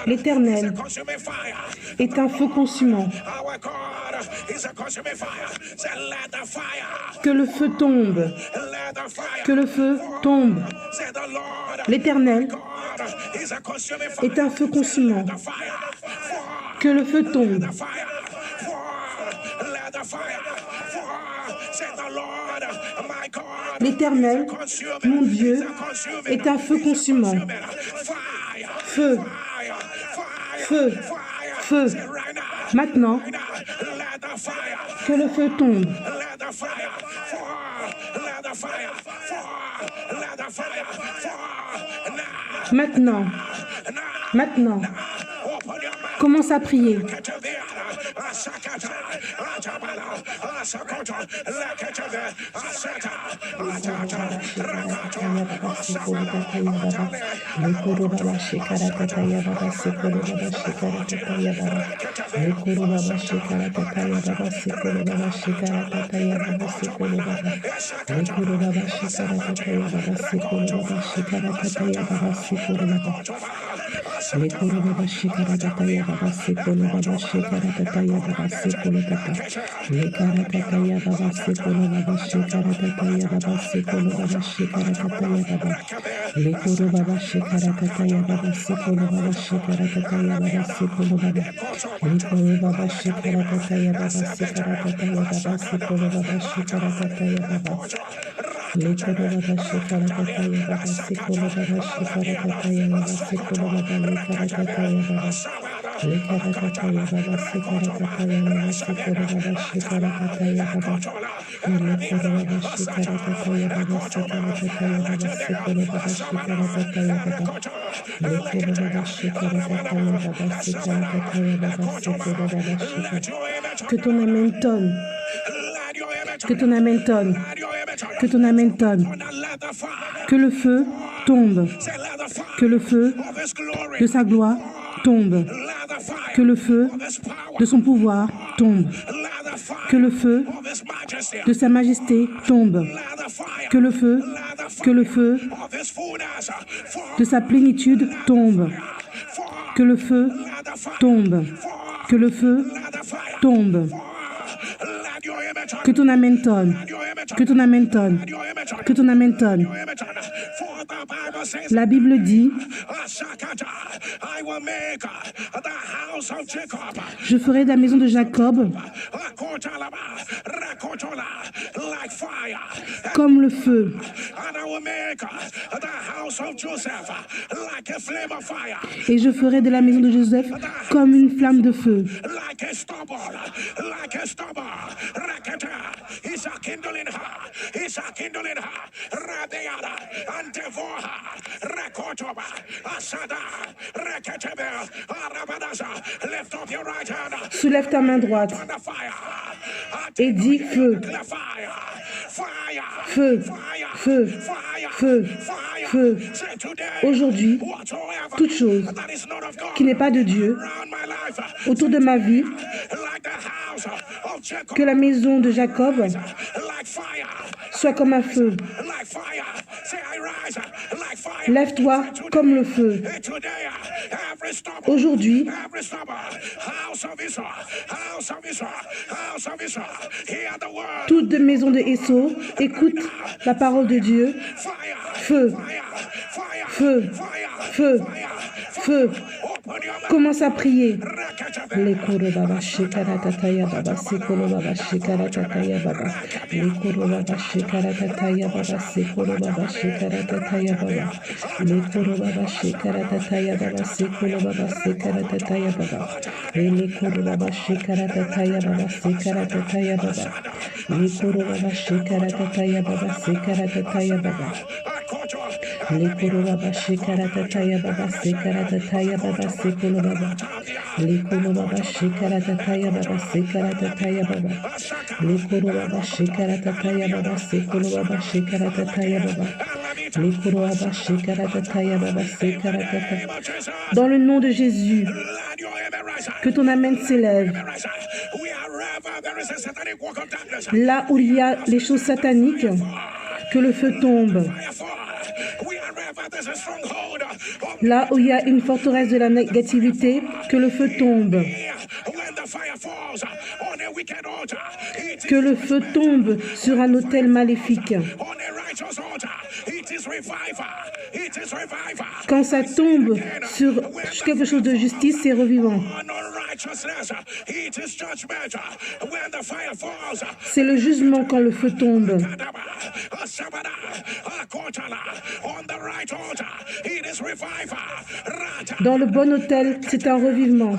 L'Éternel est un feu consumant. Que le feu tombe. Que le feu tombe. L'Éternel est un feu consumant. Que le feu tombe. L'Éternel, mon Dieu, est un feu consumant. Feu, feu, feu. Maintenant, que le feu tombe. Maintenant, maintenant, commence à prier. Que ton amen tonne. Que ton amen tonne. Que ton amen tonne. Que le feu tombe. Que le feu de sa gloire tombe. Que le feu de son pouvoir tombe. Que le feu de sa majesté tombe. Que le feu de sa plénitude tombe. Que le feu tombe. Que le feu tombe. Que ton amen tonne. Que ton amen tonne. Que ton amen tonne. La Bible dit: je ferai de la maison de Jacob comme le feu. Et je ferai de la maison de Joseph comme une flamme de feu. Soulève ta main droite et dis feu. Feu, feu, feu, feu. Aujourd'hui, toute chose qui n'est pas de Dieu autour de ma vie, que la maison de Jacob soit comme un feu. Lève-toi comme le feu. Aujourd'hui, toute maison de Esso écoute la parole de Dieu. Feu, feu, feu, feu. Commence à prier. Les koro baba shikara tataya baba sekoro baba shikara tataya baba. Les koro baba shikara tataya baba sekoro baba shikara tataya baba. Les koro baba shikara tataya baba sekoro baba shikara tataya baba. Les koro baba shikara tataya baba shikara tataya baba. Les koro baba shikara tataya baba shikara tataya baba. Les koro baba shikara tataya baba shikara tataya baba sekoro baba. Les koro baba shikara tataya baba shikara tataya baba. Les koro baba shikara tataya baba sekoro baba shikara tataya baba. Les koro baba shikara tataya baba shikara tataya. Dans le nom de Jésus, que ton amen s'élève. Là où il y a les choses sataniques, que le feu tombe. Là où il y a une forteresse de la négativité, que le feu tombe. Que le feu tombe sur un autel maléfique. Quand ça tombe sur quelque chose de justice, c'est revivant. C'est le jugement quand le feu tombe. Dans le bon autel, c'est un revivement.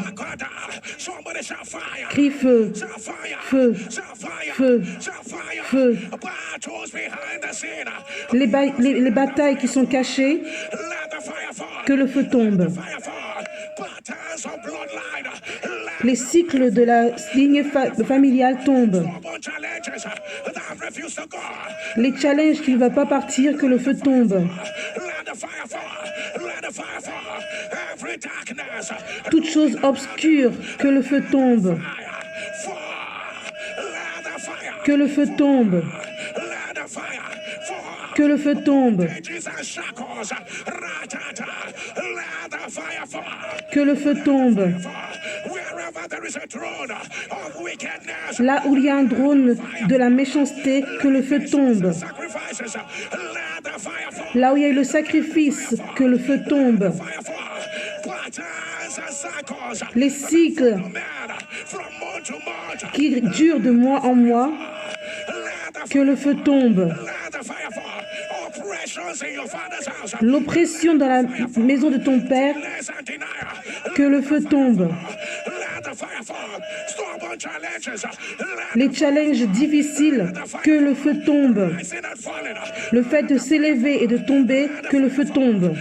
Crie feu, feu, feu, feu. Les batailles qui sont cachées, que le feu tombe. Les cycles de la lignée familiale tombent. Les challenges qui ne vont pas partir, que le feu tombe. Toute chose obscure, que le feu tombe. Que le feu tombe. Que le feu tombe. Que le feu tombe. Là où il y a un drone de la méchanceté, que le feu tombe. Là où il y a eu le sacrifice, que le feu tombe. Les cycles qui durent de mois en mois, que le feu tombe. L'oppression dans la maison de ton père, que le feu tombe. Les challenges difficiles, que le feu tombe. Le fait de s'élever et de tomber, que le feu tombe.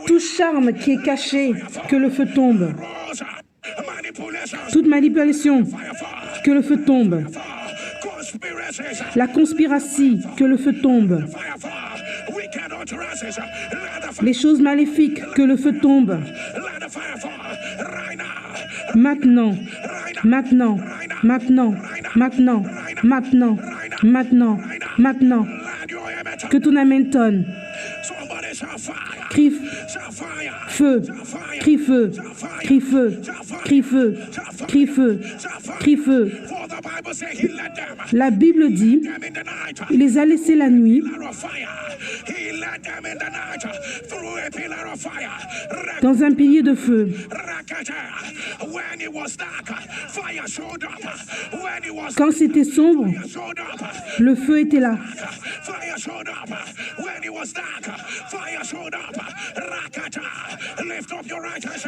Tout charme qui est caché, que le feu tombe. Toute manipulation, que le feu tombe. La conspiration, que le feu tombe. Les choses maléfiques, que le feu tombe. Maintenant, maintenant, maintenant, maintenant, maintenant, maintenant, maintenant. Que ton âme tonne. Crie feu, crie feu, crie feu, crie feu, crie feu, crie feu. La Bible dit, il les a laissés la nuit dans un pilier de feu. Quand c'était sombre, le feu était là.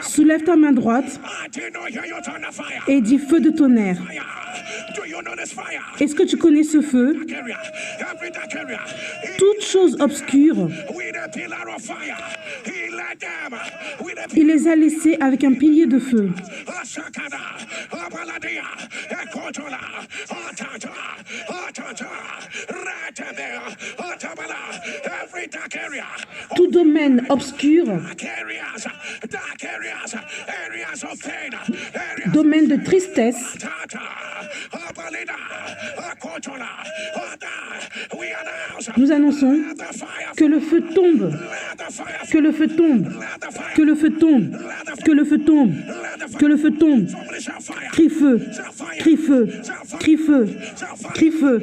Soulève ta main droite et dis feu de tonnerre. Est-ce que tu connais ce feu? Toute chose obscure, il les a laissés avec un pilier de feu. Tout domaine obscur, domaine de tristesse, nous annonçons que le feu tombe, que le feu tombe, que le feu tombe, que le feu tombe, que le feu tombe. Crie feu, crie feu, crie feu, crie feu.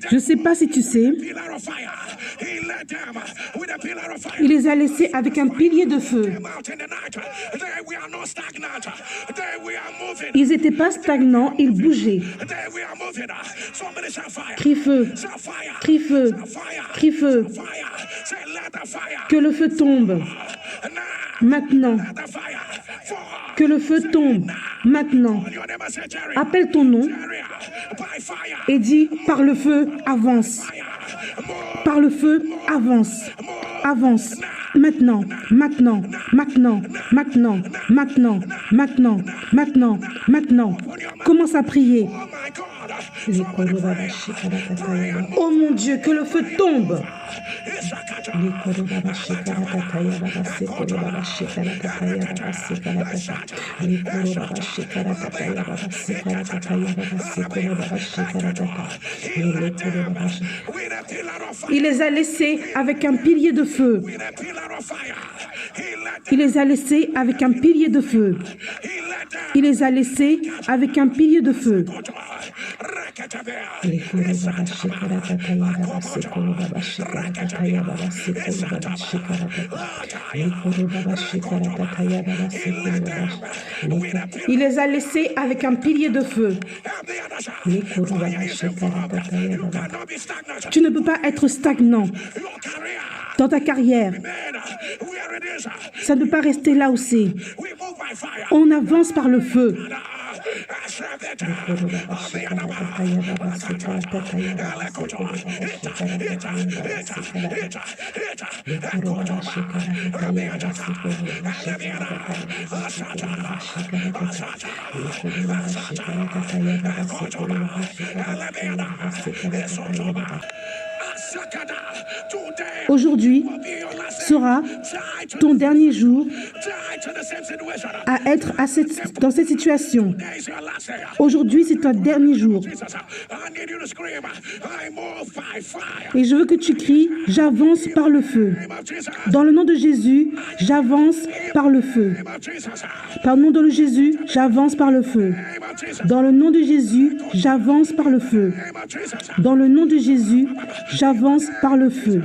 Je ne sais pas si tu sais, il les a laissés avec un pilier de feu. Ils n'étaient pas stagnants, ils bougeaient. Crie feu, crie feu, crie feu. Que le feu tombe. Maintenant. Que le feu tombe. Maintenant. Appelle ton nom et dis par le feu, avance. Par le feu, avance. Avance. Maintenant, maintenant, maintenant, maintenant, maintenant, maintenant, maintenant, maintenant. Commence à prier. Oh mon Dieu, que le feu tombe. Il les a laissés avec un pilier de feu. Il les a laissés avec un pilier de feu. Il les a laissés avec un pilier de feu. Il les a laissés avec un pilier de feu. Tu ne peux pas être stagnant dans ta carrière. Ça ne peut pas rester là où c'est. On avance par le feu. Aujourd'hui sera ton dernier jour à être dans cette situation. Aujourd'hui, c'est ton dernier jour. Et je veux que tu cries, j'avance par le feu. Dans le nom de Jésus, j'avance par le feu. Par le nom de Jésus, j'avance par le feu. Dans le nom de Jésus, j'avance par le feu. Dans le nom de Jésus, j'avance par le feu.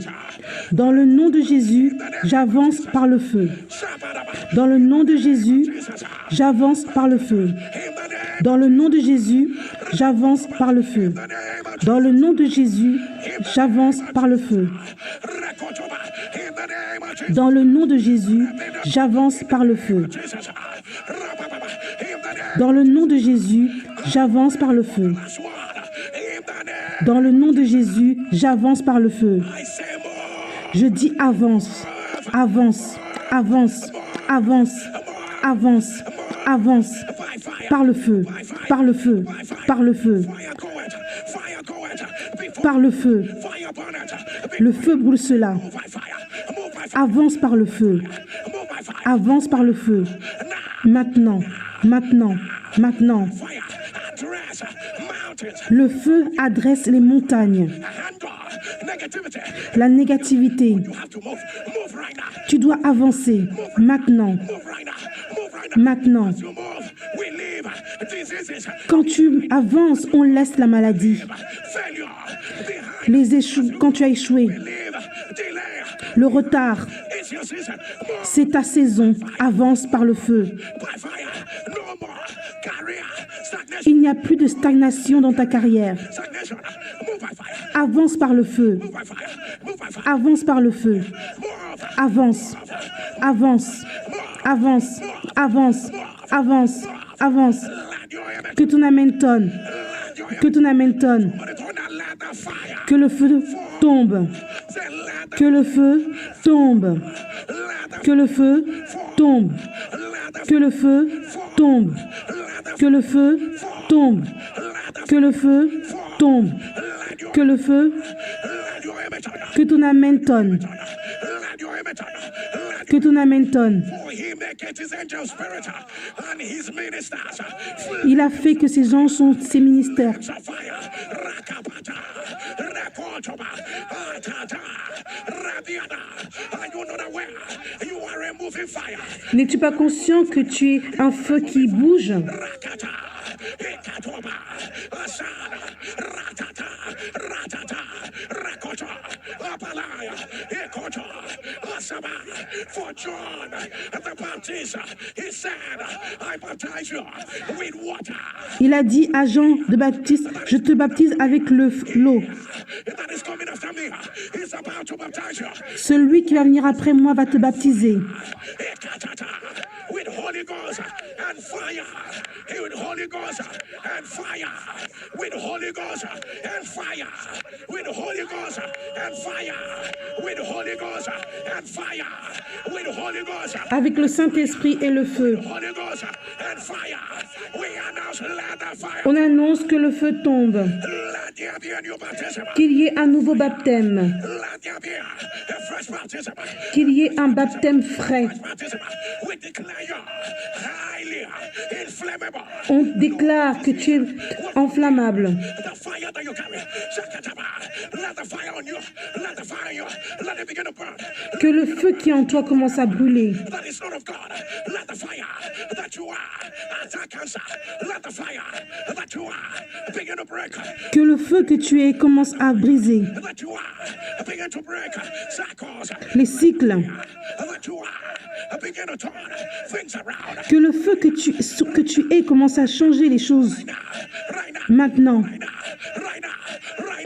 Dans le nom de Jésus, j'avance par le feu. Dans le nom de Jésus, j'avance par le feu. Dans le nom de Jésus, j'avance par le feu. Dans le nom de Jésus, j'avance par le feu. Dans le nom de Jésus, j'avance par le feu. Dans le nom de Jésus, j'avance par le feu. Dans le nom de Jésus, j'avance par le feu. Je dis avance, avance, avance, avance, avance, avance, par le feu, par le feu, par le feu, par le feu. Le feu brûle cela. Avance par le feu. Avance par le feu. Maintenant, maintenant, maintenant. Le feu adresse les montagnes. La négativité. Tu dois avancer maintenant. Maintenant. Quand tu avances, on laisse la maladie. Quand tu as échoué. Le retard. C'est ta saison. Avance par le feu. Il n'y a plus de stagnation dans ta carrière. Avance par le feu. Avance par le feu. Avance. Avance. Avance. Avance. Avance. Avance. Que ton amen tonne. Que ton amen tonne. Que le feu tombe. Que le feu tombe. Que le feu tombe. Que le feu tombe. Que le feu tombe. Que le feu tombe. Que le feu. Que ton amen tonne. Que ton amen tonne. Il a fait que ces gens sont ses ministères. N'es-tu pas conscient que tu es un feu qui bouge? Il a dit à Jean de Baptiste, je te baptise avec l'eau. Celui qui va venir après moi va te baptiser. Avec le Saint-Esprit et le feu. On annonce que le feu tombe. Qu'il y ait un nouveau baptême. Qu'il y ait un baptême frais. On déclare que tu es enflammable. Que le feu qui est en toi commence à brûler. Que le feu que tu es commence à briser les cycles. Que le feu que tu es commence à changer les choses. Maintenant.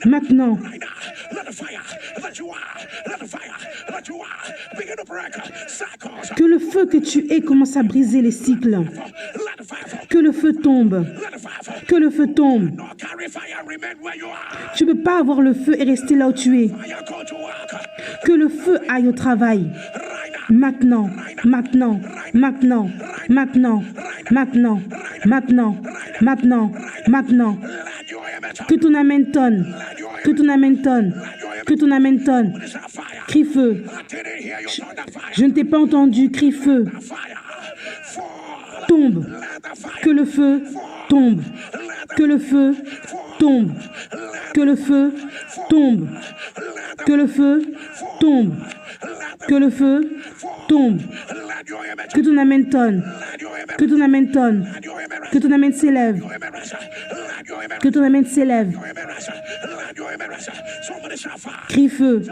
Maintenant. Que le feu que tu es commence à briser les cycles. Que le feu tombe. Que le feu tombe. Tu ne peux pas avoir le feu et rester là où tu es. Que le feu aille au travail. Maintenant, maintenant, maintenant, maintenant, maintenant, maintenant, maintenant, maintenant. Que ton amen tonne. Que ton amen tonne. Que ton amen tonne. Crie feu. Je ne t'ai pas entendu. Crie feu. Tombe. Que le feu tombe. Que le feu tombe. Que le feu tombe. Que le feu tombe. Que le feu tombe. Que ton amen tonne. Que ton amen tonne. Que ton amen s'élève. Que ton amen s'élève. Crie feu.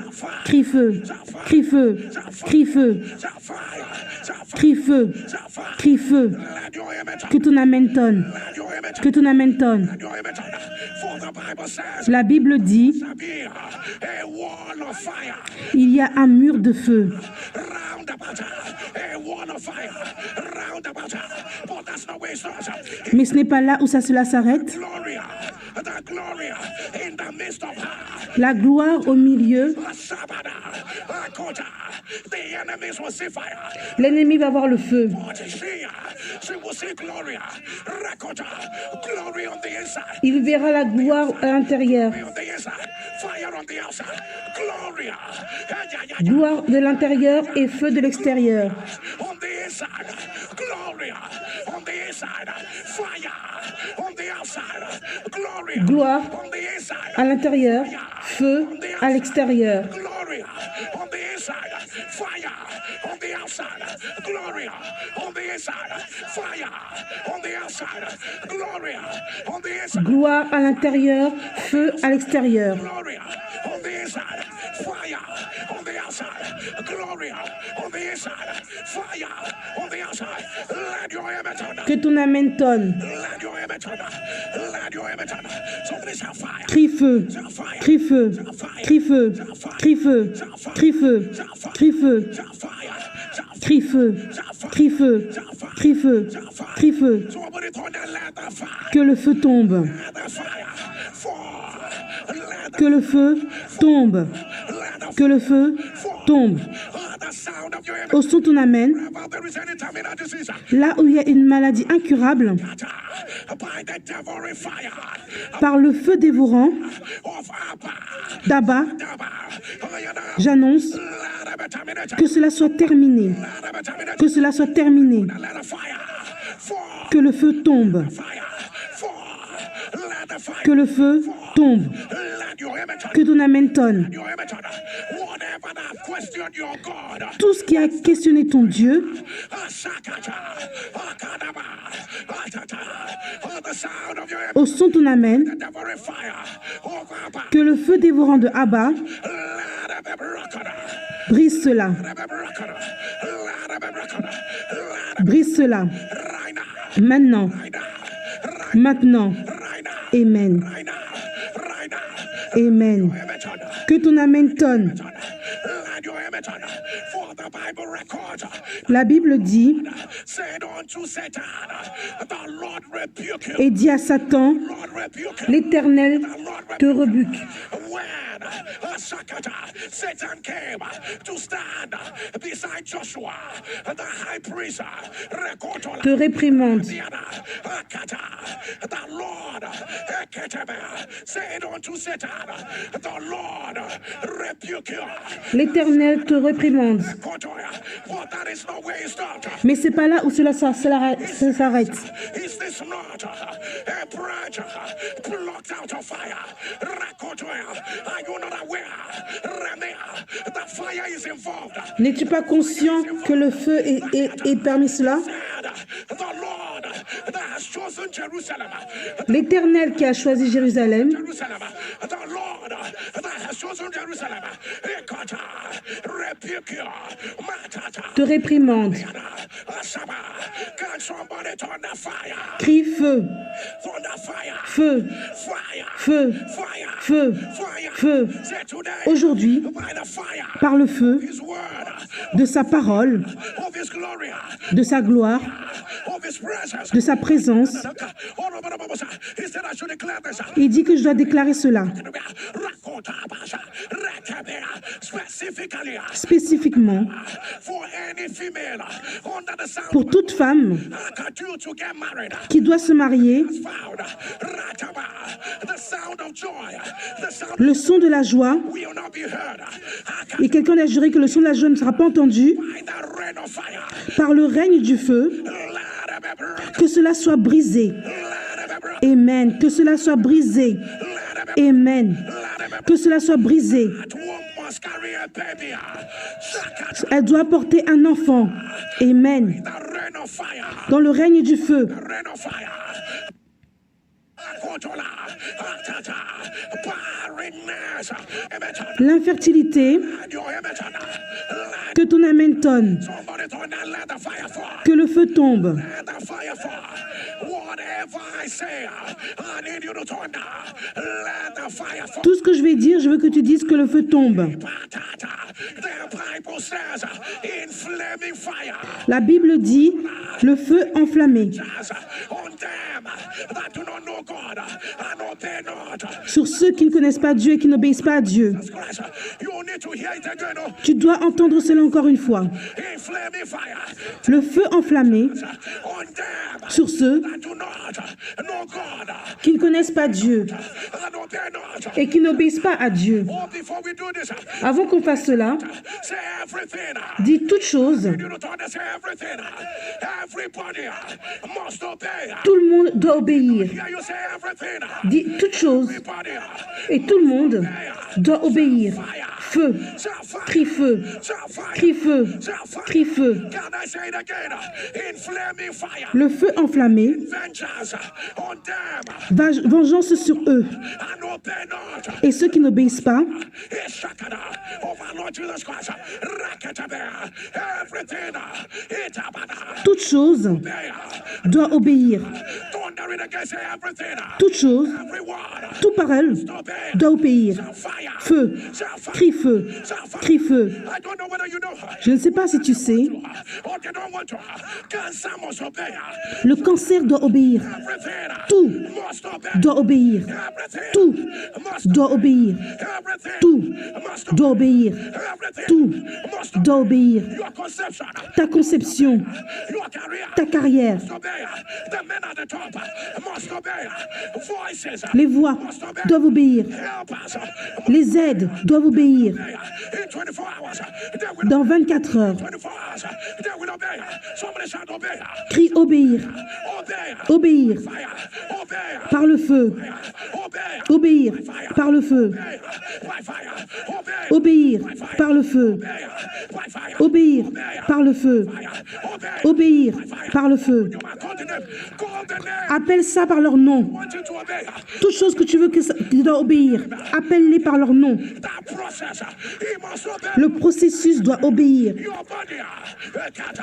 Crie feu. Crie feu. Crie feu. Crie feu. Crie feu. Que ton amen tonne. Que ton amen tonne. La Bible dit, il y a un mur de feu. Mais ce n'est pas là où cela s'arrête. La gloire au milieu. L'ennemi va voir le feu. Il verra la gloire à l'intérieur. Gloire de l'intérieur et feu de l'extérieur. Gloire à l'intérieur, feu à l'extérieur. Gloire à l'intérieur, feu à l'extérieur. Que ton amen tonne. Crie feu, crie feu, crie feu, crie feu, crie feu, crie feu, crie feu, crie feu, crie feu, crie feu. Que le feu tombe. Que le feu tombe. Que le feu tombe. Au son ton amen. Là où il y a une maladie incurable, par le feu dévorant d'Abba, j'annonce que cela soit terminé. Que cela soit terminé. Que le feu tombe. Que le feu tombe. Que ton amen tonne. Tout ce qui a questionné ton Dieu, au son de ton amen, que le feu dévorant de Abba brise cela. Brise cela. Maintenant. Maintenant. Amen. Amen. Que ton amen tonne. La Bible dit et dit à Satan, l'Éternel te rebuque. Satan came to stand beside Joshua, the high priest, Te réprimande. the Lord said unto Satan, the Lord rebuke you. L'Éternel te réprimande. But that is not where he stopped. Mais c'est pas là où cela s'arrête. Is this not a branch plucked out of fire? Are you not aware? The fire is involved. N'es-tu pas conscient que le feu est permis cela? The Lord that has chosen Jerusalem. L'Éternel qui a choisi Jérusalem. The Lord that has chosen Jerusalem. Rebuke you. Te réprimande. Can somebody turn the fire? Crie feu. Thunder fire. Feu. Fire. Feu. Fire. Feu. Fire. Feu. Say today, Aujourd'hui, by the fire, par le feu his word, de sa parole, of his glory, de sa gloire, of his presence. de sa présence, He said I should declare this. il dit que je dois déclarer cela Specifically spécifiquement for any female under the sound pour toute femme due to get married. qui doit se marier. Found the sound of joy, the sound Le son de la joie, will not be heard et quelqu'un a juré que le son de la joie ne sera pas entendu by the rain of fire. par le règne du feu, Let it be broken. que cela soit brisé. Let it be broken. Amen. Que cela soit brisé. Let it be Amen. Let it be Que cela soit brisé. That woman must carry a baby. Elle doit porter un enfant. Amen. The rain of fire. Dans le règne du feu. Rain of fire. Barrenness. L'infertilité, que ton amen tonne, Somebody turn that, let the fire fall. que le feu tombe. Let the fire fall. Whatever I say, I need you to turn that. Let the fire fall. Tout ce que je vais dire, je veux que tu dises que le feu tombe. The Bible says, in flaming fire, La Bible dit, le feu enflammé. on them that do not know God and obey not Sur ceux qui ne connaissent pas Dieu et qui n'obéissent pas à Dieu. Christ. You need to hear it again. Tu dois entendre cela encore une fois. In flaming fire, Le feu enflammé on them sur ceux that do not know God qui ne connaissent pas Dieu and obey not. et qui n'obéissent pas à Dieu. Oh, before we do this, Avant qu'on fasse cela, say everything. dis toutes choses. You need to turn and say everything. Everybody must obey. Tout le monde doit obéir. Hear you say everything. Dis toutes choses Everybody. et tout le monde doit obéir. Feu, crie feu, crie feu, crie feu. Can I say it again? In flaming fire. Le feu enflammé, Vengeance on them vengeance sur eux. and obey not. Et ceux qui n'obéissent pas, Ishakada of our Lord Jesus Christ. Rakatabe. Everything. Itabada. toute chose Obey. doit obéir. Thundering against everything. Toute chose, Everyone. tout parole Obey. doit obéir. Fire. Feu, crie feu, crie feu. I don't know whether you know. Je ne sais pas si tu sais, Or they don't want to. Cancer must obey. le cancer doit obéir. Everything Tout must obey. doit obéir. Everything Tout must doit obéir. Everything Tout must doit obéir. Everything Tout must doit obéir. Your conception, Ta conception, your career, ta carrière, must obey. The men at the top must obey. Voices les voix doivent obéir. help us. Les aides doivent obéir. In 24 hours, they will Dans 24 heures, 24 hours, they will obey. Somebody shout obey. crie obéir. Obey. Obéir Fire. Obey. par le feu. Obey. Obéir par le feu. By fire. Obey. Obéir par le feu. By fire. Obéir par le feu. Obey. Obéir par le feu. Call the name. Call the name. Appelle ça par leur nom. Want you to obey. Toute chose que tu veux qu'ils doivent obéir, appelle-les par leur nom. That process, he must obey. Le processus doit obéir. Your body,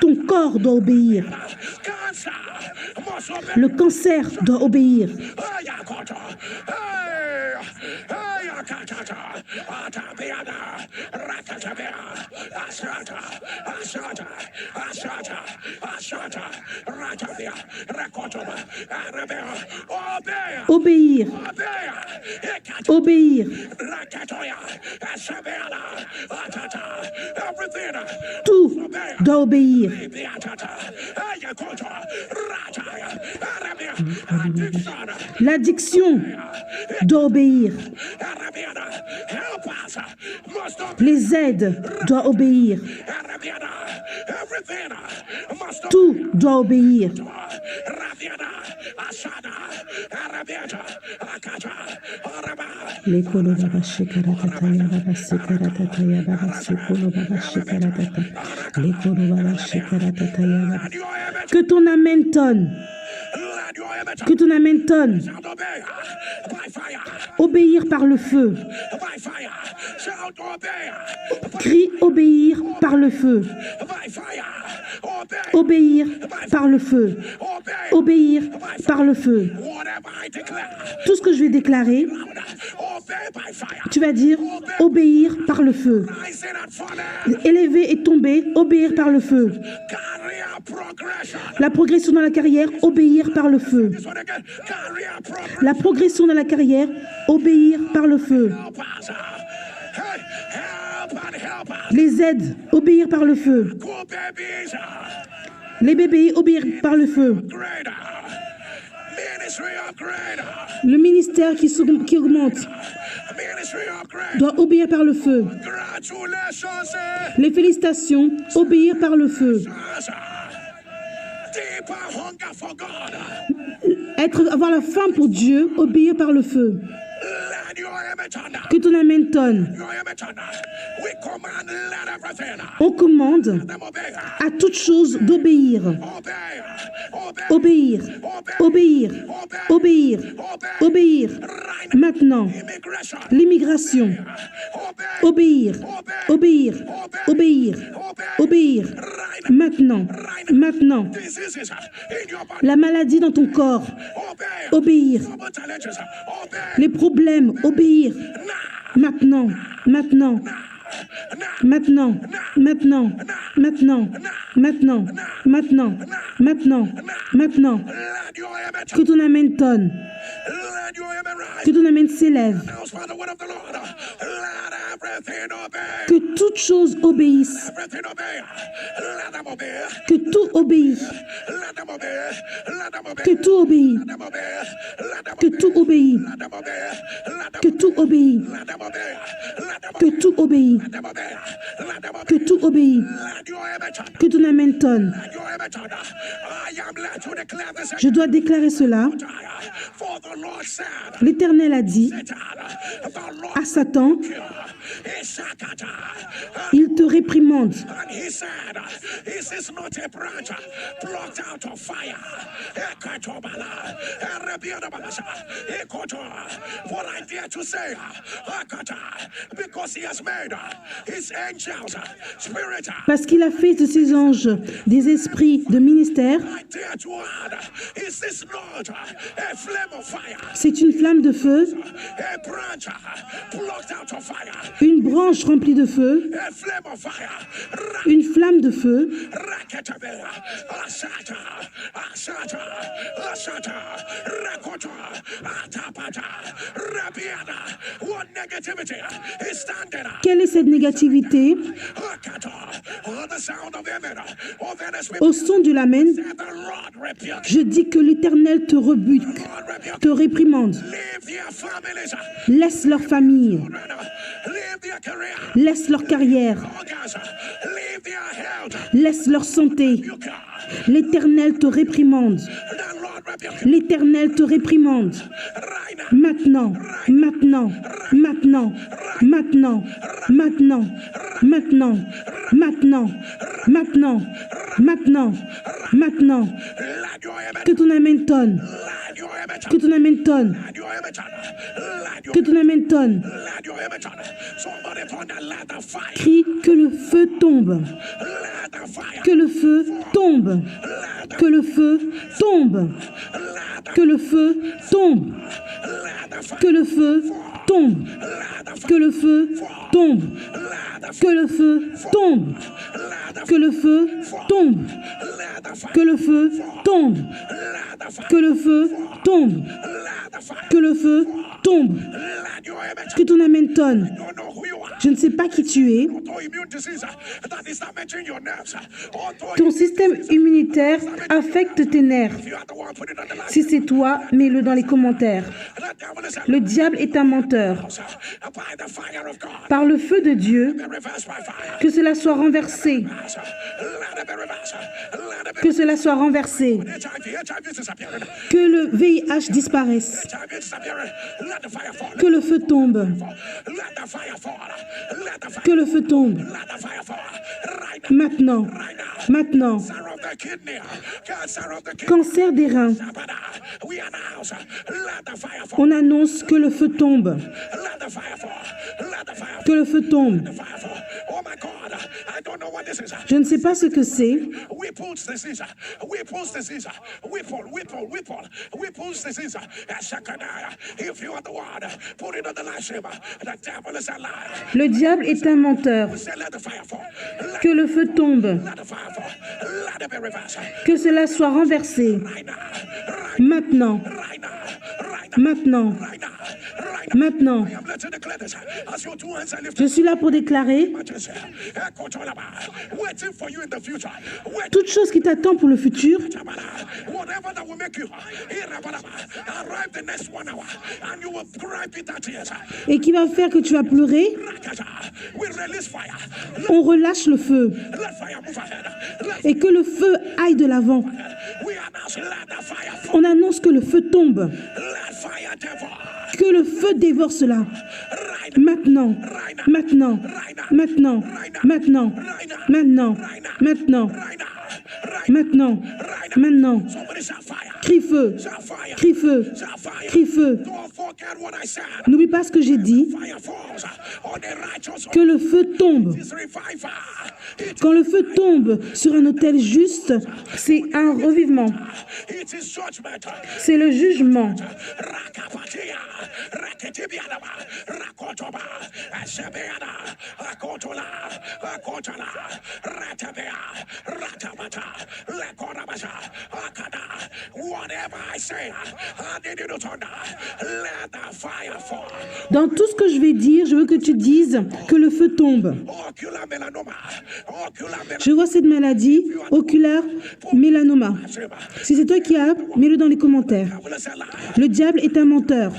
Ton corps doit obéir. cancer must obey. Le cancer doit obéir. Hey, Yakota. Hey, hey, Yakata. Obéir. Obéir. Tout doit obéir. L'addiction doit obéir. Les aides doivent obéir. Tout doit obéir. Que ton amen tonne. Que ton amen tonne. Obéir par le feu. Crie obéir par le feu. Obéir par le feu. Obéir par le feu. Tout ce que je vais déclarer, tu vas dire obéir par le feu. Élever et tomber, obéir par le feu. La progression dans la carrière, obéir par le feu. La progression dans la carrière, obéir par le feu. Les aides, obéir par le feu. Les bébés, obéir par le feu. Le ministère qui augmente doit obéir par le feu. Les félicitations, obéir par le feu. Avoir la faim pour Dieu, obéir par le feu. Que ton amen tonne. On commande à toute chose d'obéir. Obéir, obéir, obéir, obéir. Maintenant, l'immigration. Obéir, obéir, obéir, obéir. Maintenant, maintenant. La maladie dans ton corps. Obéir. Les problèmes, obéir. Maintenant, maintenant. Maintenant, maintenant, maintenant, maintenant, maintenant, maintenant, maintenant. Que ton amen tonne. Que ton amen s'élève. Que toute chose obéisse. Que tout obéit. Que tout obéit. Que tout obéit. Que tout obéit. Que tout obéit. Que tout obéit. Que ton amen tonne. Je dois déclarer cela. L'Éternel a dit à Satan, il te réprimande. Parce qu'il a fait de ses anges des esprits de ministère. C'est une flamme de feu, une branche remplie de feu, une flamme de feu. Quelle est cette négativité? Au son de l'amen, je dis que l'Éternel te rebute, te réprimande. Laisse leur famille, laisse leur carrière, laisse leur santé. L'Éternel te réprimande. L'Éternel te réprimande. Maintenant, maintenant, maintenant, maintenant, maintenant, maintenant, maintenant, maintenant, maintenant, maintenant. Que ton amen tonne. Que ton amen tonne. Que ton amen tonne. Crie que le feu tombe. Que le feu tombe. Que le feu tombe. Que le feu tombe. Que le feu tombe. Que le feu tombe. Que le feu tombe. Que le feu tombe. Que le feu tombe. Que le feu tombe. Que le feu tombe. Que ton amen tonne. Je ne sais pas qui tu es. Ton système immunitaire affecte tes nerfs. Si c'est toi, mets-le dans les commentaires. Le diable est un menteur. Par le feu de Dieu, que cela soit renversé. Que cela soit renversé. Que le VIH disparaisse. Que le feu tombe. Que le feu tombe. Maintenant. Maintenant. Cancer des reins. On annonce que le feu tombe. Que le feu tombe. Je ne sais pas ce que c'est. Le diable est un menteur. Que le feu tombe. Que cela soit renversé. Maintenant. Maintenant. Maintenant. Je suis là pour déclarer toute chose qui t'attend pour le futur et qui va faire que tu vas pleurer. On relâche le feu et que le feu aille de l'avant. On annonce que le feu tombe. Que le feu dévore cela. Maintenant, maintenant, maintenant, maintenant, maintenant, maintenant, maintenant, maintenant. Crie feu, crie feu, crie feu. N'oublie pas ce que j'ai dit. Que le feu tombe. Quand le feu tombe sur un autel juste, c'est un revivement. C'est le jugement. Dans tout ce que je vais dire, je veux que tu dises que le feu tombe. Je vois cette maladie, oculaire mélanoma. Si c'est toi qui as, mets-le dans les commentaires. Le diable est un menteur.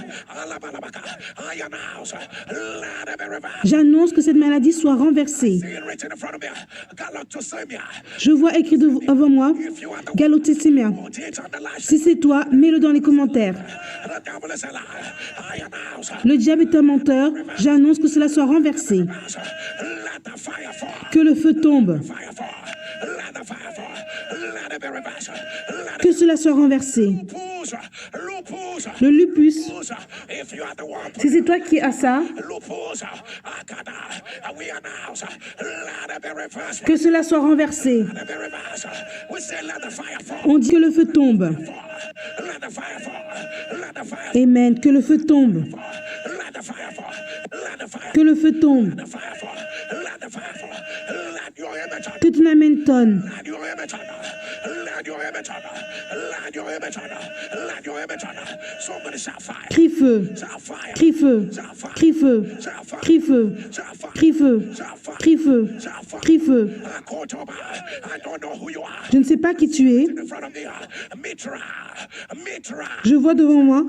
J'annonce que cette maladie soit renversée. Je vois écrit devant moi, galactosémia. Si c'est toi, mets-le dans les commentaires. Le diable est un menteur. J'annonce que cela soit renversé. Que le feu tombe. Que cela soit renversé. Le lupus. Si c'est toi qui as ça, que cela soit renversé. On dit que le feu tombe. Amen. Que le feu tombe. Que le feu tombe. Que ton amen tonne. Crie feu, crie feu, crie feu, crie feu, crie feu, crie feu, crie feu. Je ne sais pas qui tu es. Je vois devant moi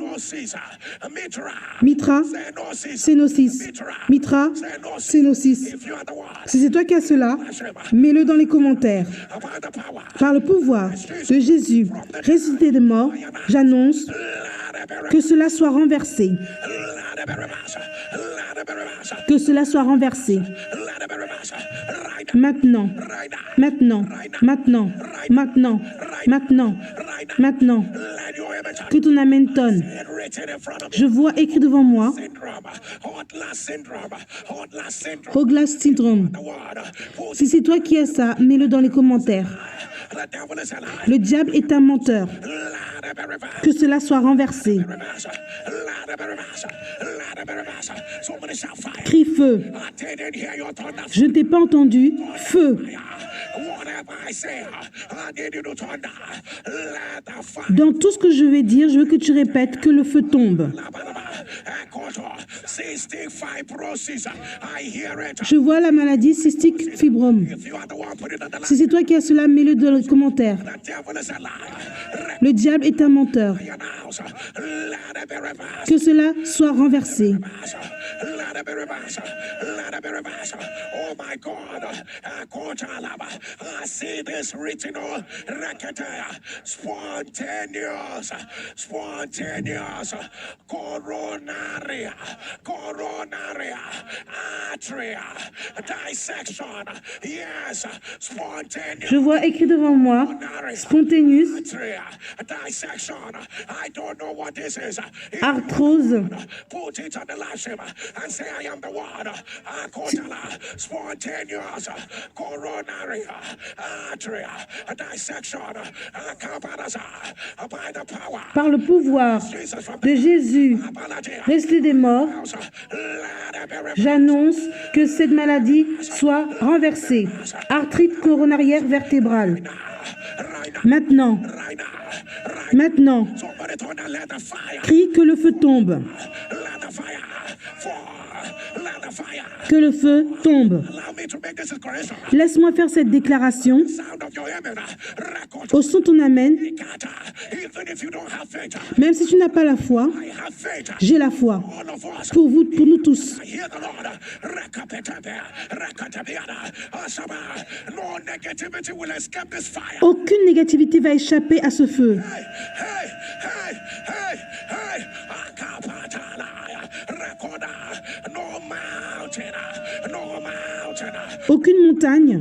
Mitra, Cénosis. Mitra, Cénosis. Si c'est toi qui as cela, mets-le dans les commentaires. Par le pouvoir de Jésus, ressuscité des morts, j'annonce que cela soit renversé. Que cela soit renversé. Maintenant, maintenant, maintenant, maintenant, maintenant, maintenant. Que ton amen tonne. Je vois écrit devant moi Hourglass syndrome. Si c'est toi qui as ça, mets-le dans les commentaires. Le diable est un menteur. Que cela soit renversé. Crie feu. Je ne t'ai pas entendu. Feu. Dans tout ce que je vais dire, je veux que tu répètes que le feu tombe. Je vois la maladie cystique fibrome. Si c'est toi qui as cela, mets-le dans le commentaire. Le diable est un menteur. Que cela soit renversé. Oh my God, I see this written on spontaneous, coronary, artery, dissection, yes, spontaneous. Je vois écrit devant moi, spontaneous, dissection. I don't know what this is. arthrose. Put it on the live stream and say I am the one. Spontaneous coronary artery dissection by the power. Par le pouvoir de Jésus, resté des morts, j'annonce que cette maladie soit renversée. Arthrite coronarière vertébrale. Maintenant, crie que le feu tombe. Que le feu tombe. Laisse-moi faire cette déclaration. Au son de ton amen. Même si tu n'as pas la foi, j'ai la foi. Pour vous, pour nous tous. Aucune négativité va échapper à ce feu. Aucune montagne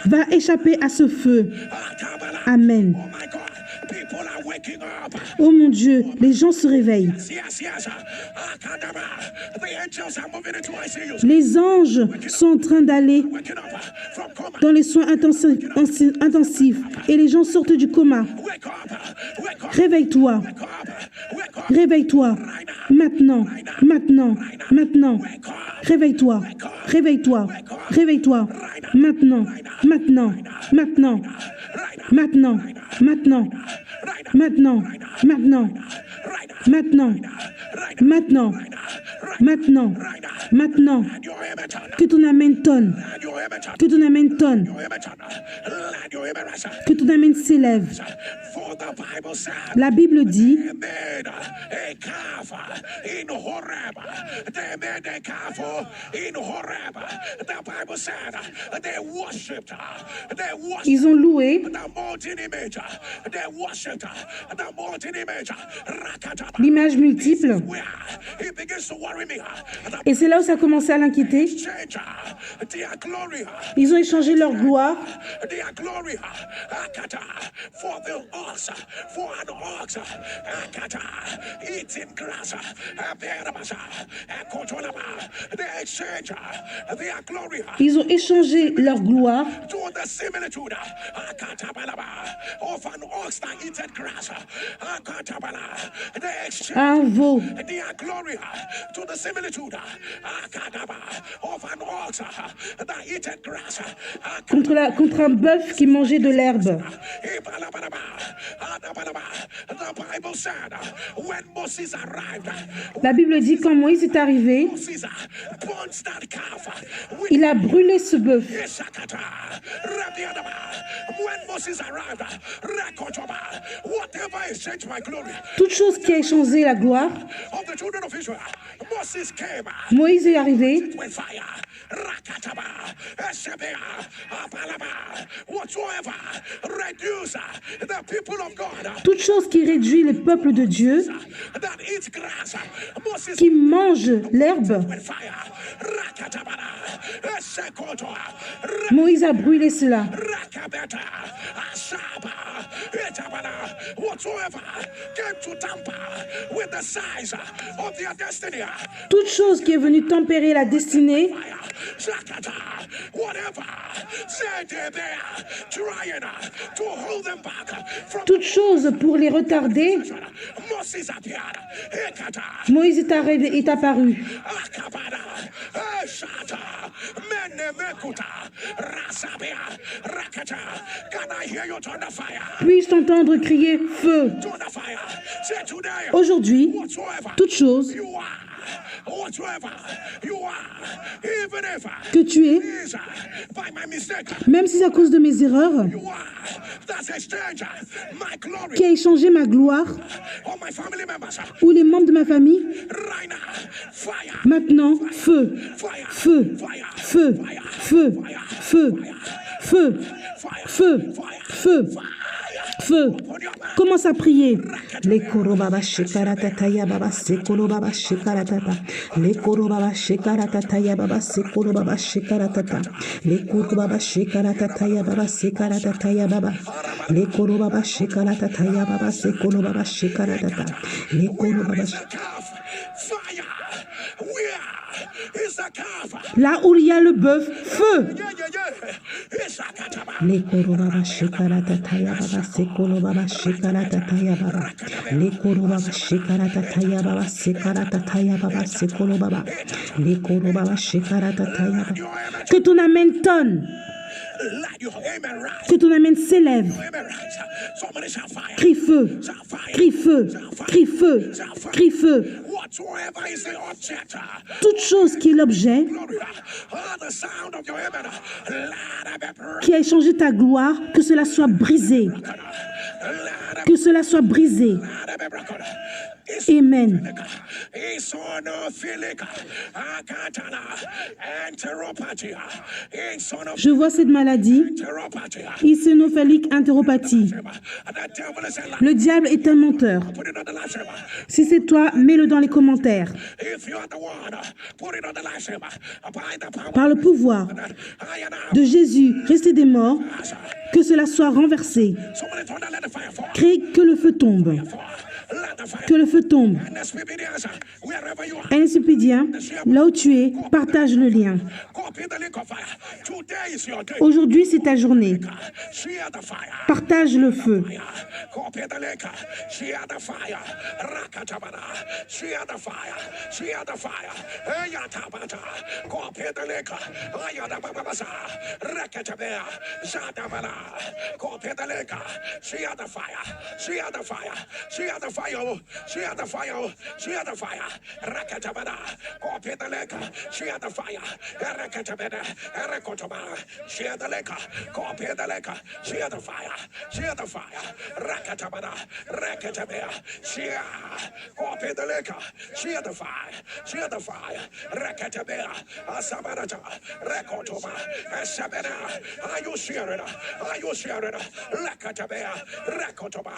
va échapper à ce feu. Amen. Oh mon Dieu, les gens se réveillent. Les anges sont en train d'aller dans les soins intensifs et les gens sortent du coma. Réveille-toi. Réveille-toi. Maintenant. Maintenant. Maintenant. Réveille-toi. Réveille-toi. Réveille-toi. Maintenant. Maintenant. Maintenant. Maintenant. Maintenant. Maintenant. Maintenant. Maintenant. Maintenant. Maintenant. Maintenant. Que ton amen tonne. Que ton amen tonne. Que ton amen s'élève. La Bible dit ils ont loué l'image multiple. Et c'est là où ça a commencé à l'inquiéter. Ils ont échangé leur gloire ils ont échangé leur gloire à un veau. Contre un bœuf qui mangeait de l'herbe. La Bible dit quand Moïse est arrivé, il a brûlé ce bœuf. Toute chose qui a échangé la gloire, Moïse est arrivé. Toute chose qui réduit le peuple de Dieu, qui mange l'herbe, Moïse a brûlé cela. Toute chose qui est venue tempérer la destinée Whatever they are trying to hold them back from Toute chose pour les retarder. Moses appeared. Moïse est apparu. Can I hear you turn the fire? Puis-je t'entendre crier feu? Turn the fire. Say today. Aujourd'hui, Whatsoever toute chose you are, whatsoever you are, even if que tu es, is by my mistake, même si c'est à cause de mes erreurs, you are that's exchange my glory qui a échangé ma gloire or my family members ou les membres de ma famille, right now. Fire, maintenant, feu, fire, feu, feu, feu, feu, feu, feu, feu, feu. Commence à prier. Les korobaba shikaratata ya baba sekolobaba shikaratata. Les korobaba shikaratata ya baba sekolobaba shikaratata. Les korobaba shikaratata ya baba sekaratata ya baba. Les korobaba shikaratata ya baba sekolobaba shikaratata. Les korobaba fire. Where is the calf? là où il y a le bœuf, feu. It's a kataba. Les korobaba shikaratata ya baba sekolobaba shikaratata ya baba. Les korobaba shikaratata ya baba sekaratata ya baba sekolobaba. Les korobaba shikaratata ya baba. Que ton amen tonne. Let your amen rise. Que ton amen s'élève. Amen rise. Somebody shall fire. Crie feu. Shall fire. Crie feu. Crie feu. Crie feu. Whatsoever is the object. Toute chose qui est l'objet, Glory. The sound of your amen. Let it be qui a échangé ta gloire, que cela soit brisé. Que cela soit brisé. Amen. Je vois cette maladie, eosinophilie entéropathie. Le diable est un menteur. Si c'est toi, mets-le dans les commentaires. Par le pouvoir de Jésus, resté des morts, que cela soit renversé. Crie que le feu tombe. Que le feu tombe. NSPDien, là où tu es, partage le lien. Aujourd'hui, c'est ta journée. Partage le feu. She had the fire. She had the fire. Rakatabana. Copy the lake. She had the fire. Rakatabana. Rakotoma. She had the lake. Copy the lake. She had the fire. She had the fire. Rakatabana. Rakatabana. She had. Copy the lake. She had the fire. She had the fire. Rakatabana. Asabarata. Rakotoma. Asabana. Are you sharing? Are you sharing? Rakatabana. Rakotoma.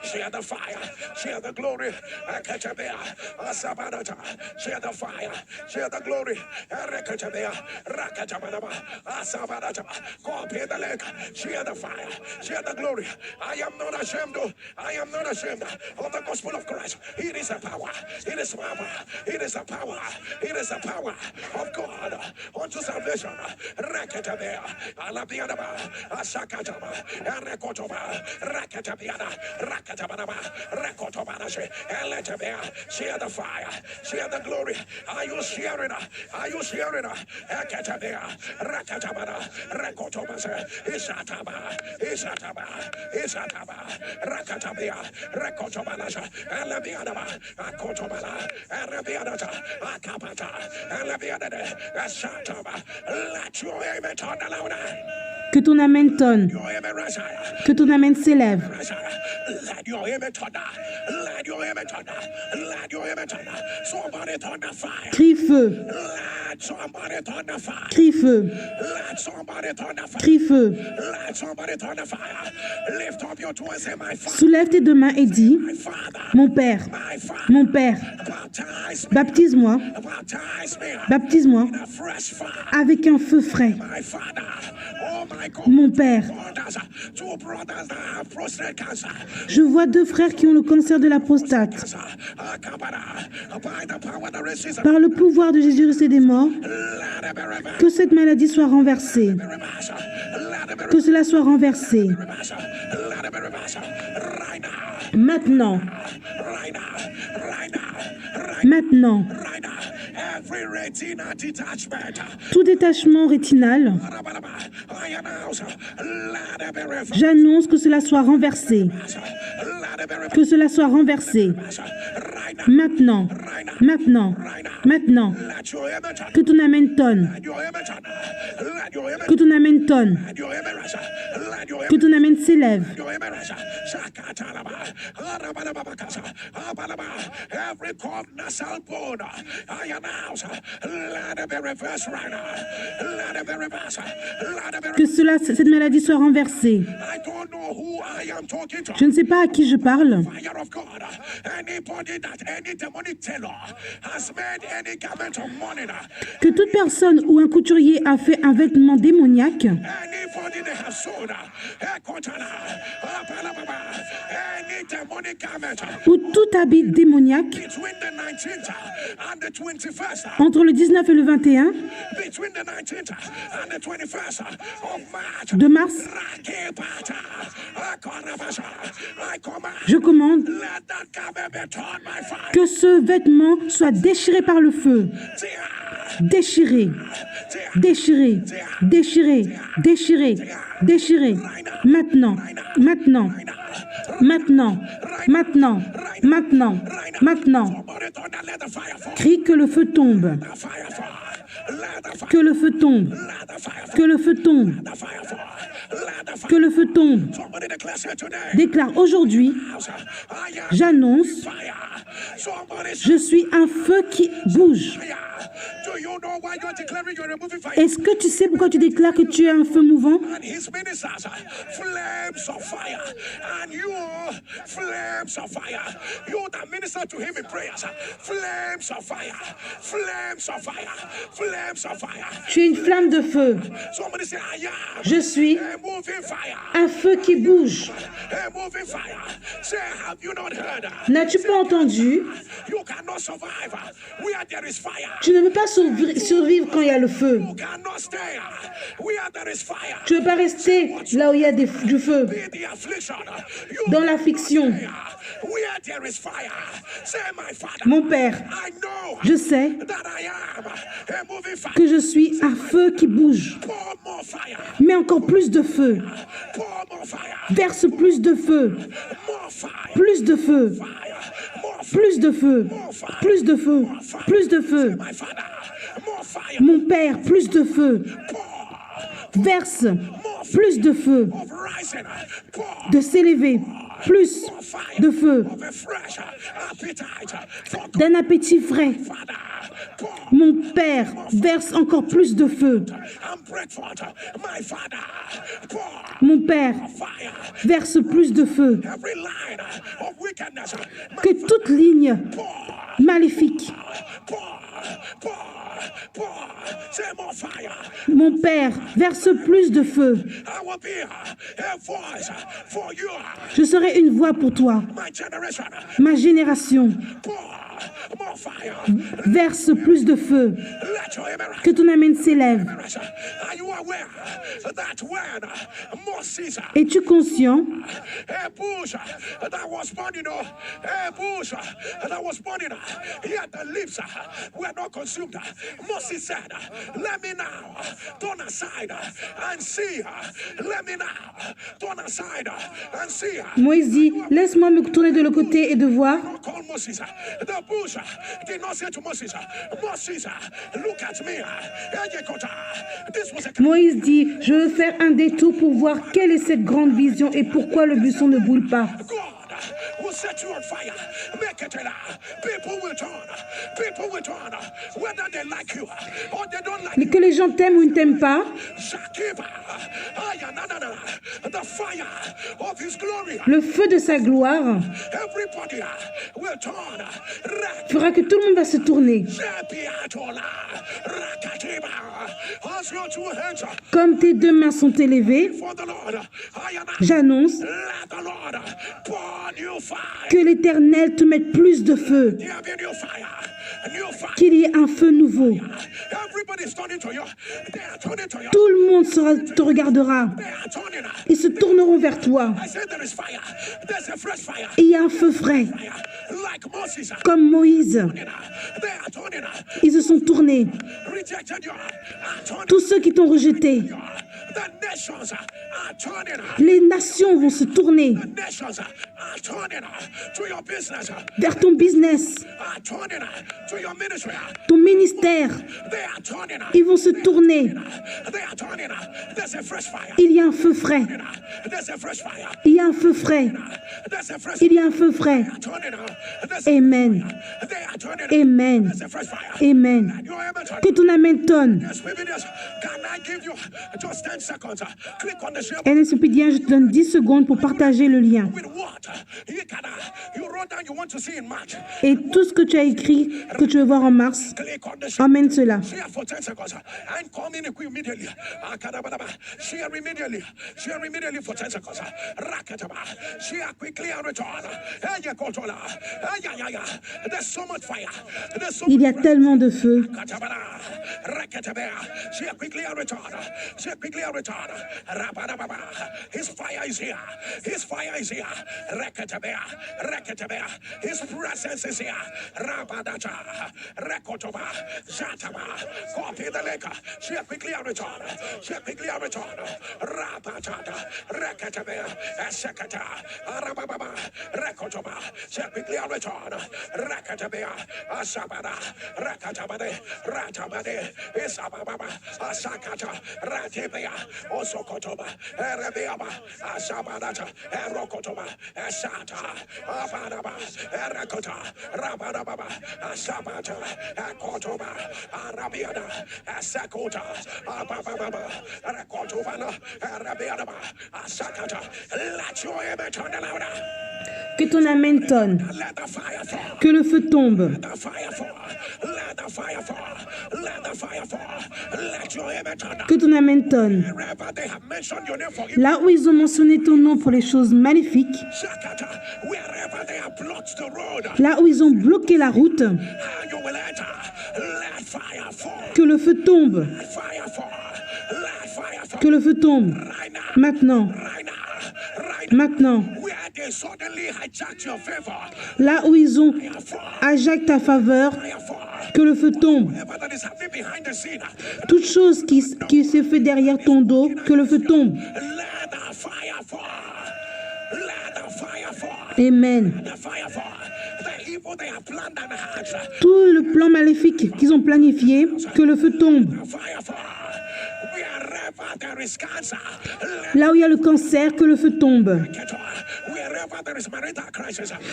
She had the fire. Share the glory. Akatabea. Asabanata. Share the fire. Share the glory. Rakatabea. Rakatabana. Asabanata. Copy the lake. Share the fire. Share the glory. I am not ashamed. I am not ashamed of the gospel of Christ. It is a power. It is power. It is a power. It is a power of God unto salvation. Rakatabea. Alabianaba. Asakataba. Rakotoba. Rakatabiana. Rakatabana. Share the fire, share the glory. Are you sharing? Are you sharing? Rakatabia, Rakatabana, Rakotobasa, Isataba, Isataba, Isataba, Rakatabia, Rakotobanasa, Alabianaba, Akotobana, Arabianata, Akapata, Alabianade, Asataba. Let your amen turn louder. Que ton amen tonne. Que ton amen s'élève. Let your amen turn. Let your amen turn. Let your amen turn. Somebody turn the fire. Crie feu. Let somebody turn the fire. Crie feu. Let somebody turn the fire. Crie feu. Let somebody turn the fire. Lift up your two and say, my father. Soulève tes deux mains et dis, mon Père, mon Père, baptise-moi, baptise-moi avec un feu frais. Mon Père, je vois deux frères qui ont le cancer de la prostate. Par le pouvoir de Jésus resté des morts, Que cette maladie soit renversée. Que cela soit renversé. Maintenant. Maintenant. Tout détachement rétinal, j'annonce que cela soit renversé. Que cela soit renversé. Maintenant. Maintenant. Maintenant. Que ton amen tonne. Que ton amen tonne. Que ton amen s'élève. Que cela, cette maladie soit renversée. Je ne sais pas à qui je parle. Que toute personne ou un couturier a fait un vêtement démoniaque, ou tout habit démoniaque, entre le 19 et le 21 de mars, je commande que ce vêtement soit déchiré par le feu. Déchiré, déchiré, déchiré, déchiré, déchiré. Maintenant, maintenant, maintenant, maintenant, maintenant, maintenant. Crie que le feu tombe. Que le feu tombe. Que le feu tombe. Que le feu tombe. Déclare aujourd'hui, j'annonce, je suis un feu qui bouge. Est-ce que tu sais pourquoi tu déclares que tu es un feu mouvant? Tu es une flamme de feu. Je suis un feu qui bouge. N'as-tu pas entendu? Tu ne peux pas survivre quand il y a le feu. Tu ne peux pas rester là où il y a du feu. Dans l'affliction. Mon Père, je sais que je suis un feu qui bouge. Mais encore plus de feu. Verse plus de feu. Plus de feu. Plus de feu. Plus de feu. Plus de feu. Mon Père, plus de feu. Verse plus de feu. De s'élever. Plus de feu. D'un appétit frais. Mon Père, verse encore plus de feu. Mon Père, verse plus de feu. Que toute ligne maléfique, mon Père, verse plus de feu. Je serai une voix pour toi. Ma génération verse plus de feu. Que ton amen s'élève. Es-tu conscient Moïse dit, laisse-moi me tourner de l'autre côté et de voir. Moïse dit, je veux faire un détour pour voir quelle est cette grande vision et pourquoi le buisson ne brûle pas. Mais que les gens t'aiment ou ne t'aiment pas, le feu de sa gloire fera que tout le monde va se tourner. Comme tes deux mains sont élevées, j'annonce que l'Éternel te mette plus de feu. qu'il y ait un feu nouveau. Tout le monde te regardera. Ils se tourneront vers toi. Il y a un feu frais. Comme Moïse. Ils se sont tournés. Tous ceux qui t'ont rejeté. Les nations vont se tourner vers ton business, ton ministère. Ils vont se tourner. Il y a un feu frais. Il y a un feu frais. Il y a un feu frais. Amen. Amen. Amen. Que ton amen tonne. NSPDien, je te donne 10 secondes pour partager le lien. Et tout ce que tu as écrit, que tu veux voir en mars, emmène cela. Il y a tellement de feu. His fire is here. His fire is here. Rekatabea, Rekatabea. His presence is here. Rabadacha, Rekotoba, Zataba, copy the leka. She quickly return. She quickly return. Rabata, Rekatabea, Sekata, Arababa, Rekotoba. She quickly return. Rekatabea, Asabada, Rekatabade, Ratabade, Isababa, Asakata, Ratibea, Osokotoba, Erebiaba, Asabadata, Erokotoba, Esata, Abadaba, Erekota, Rabadaba, Asabata, Ekotoba, Arabiada, Esakota, Abababa, Rekotobana, Arabiadaba, Asakata. Let your image turn louder. Que ton amen tonne. Que le feu tombe. Que ton amen tonne. Là où ils ont mentionné ton nom pour les choses magnifiques, là où ils ont bloqué la route, que le feu tombe. Que le feu tombe. Maintenant. Maintenant. Là où ils ont hijacké ta faveur, que le feu tombe. Toute chose qui se fait derrière ton dos, que le feu tombe. Amen. Tout le plan maléfique qu'ils ont planifié, que le feu tombe. Là où il y a le cancer, que le feu tombe.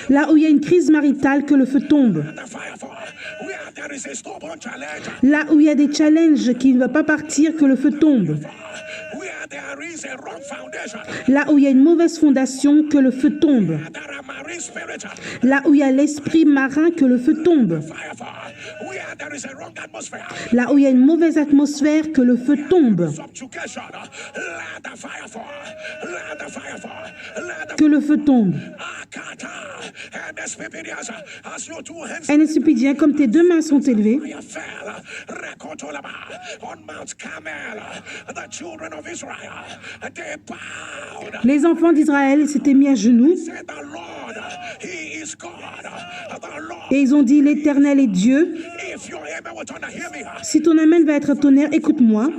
Là où il y a une crise maritale, que le feu tombe. Là où il y a des challenges qui ne vont pas partir, que le feu tombe. Là où il y a une mauvaise fondation, que le feu tombe. Là où il y a l'esprit marin, que le feu tombe. Là où il y a une mauvaise atmosphère, que le feu tombe. Que le feu tombe. NSPDien, comme tes deux mains sont élevées, les enfants d'Israël s'étaient mis à genoux et ils ont dit: l'Éternel est Dieu. Si ton amen va être tonnerre, écoute-moi.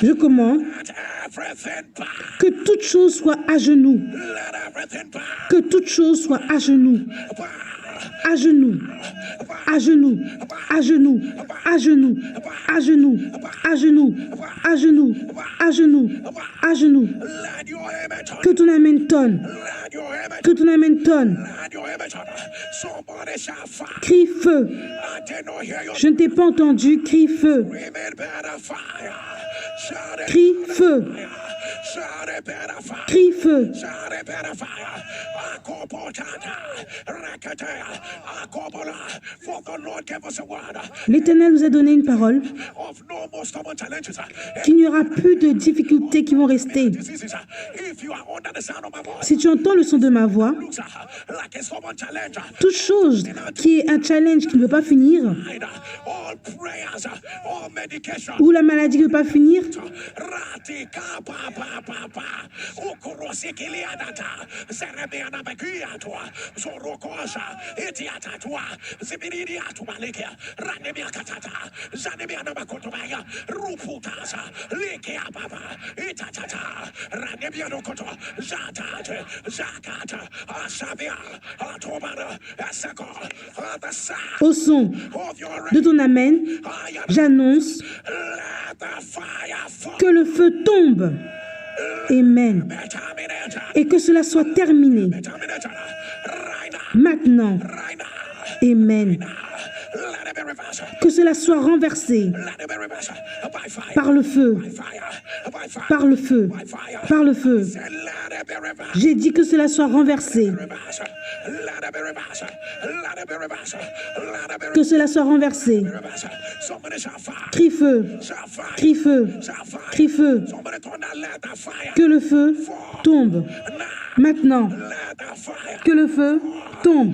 Je commande que toute chose soit à genoux. Que toute chose soit à genoux. À genoux, à genoux, à genoux, à genoux, à genoux, à genoux, à genoux, à genoux, à genoux. Que ton amen tonne. Que ton amen tonne. Crie feu. Je ne t'ai pas entendu. Crie feu. Crie feu. Crie feu. For the Lord gave us a word L'Éternel nous a donné une parole of no more stubborn challenges. qu'il n'y aura plus de difficultés qui vont rester. If you are under the sound of my voice, Si tu entends le son de ma voix, looks like a stubborn challenge. toute chose qui est un challenge qui ne veut pas finir, All prayers, all medication. ou la maladie ne veut pas finir, Ratika pa pa pa pa. Ukorosikiliadata. Zerebiana bakiatwa. Zorokosha. Etiatatwa. Zibiridiatu malikia. Ranebia katata. Zanebiana bakotobaya. Ruputasa. Likia papa. Itatata. Ranebia dokoto. Zatate. Zakata. Asabia. Atobara. Asako. The sound au son of your de ton amen, j'annonce let the fire fall. que le feu tombe. Amen. Et que cela soit terminé Right now. maintenant. Right now. Amen. Let it be reversed. Que cela soit renversé Let it be reversed. By fire. par le feu, Fire. By fire. par le feu, par le feu. Let it be reversed. J'ai dit que cela soit renversé, Reversed. Let it be reversed. Let it be reversed. Let it be que cela soit renversé. reversed. Somebody shall fire. Crie feu, Shall fire. crie feu, Shall fire. crie feu. Somebody thunder. Let the fire. Que le feu tombe maintenant. Let the fire. Que le feu tombe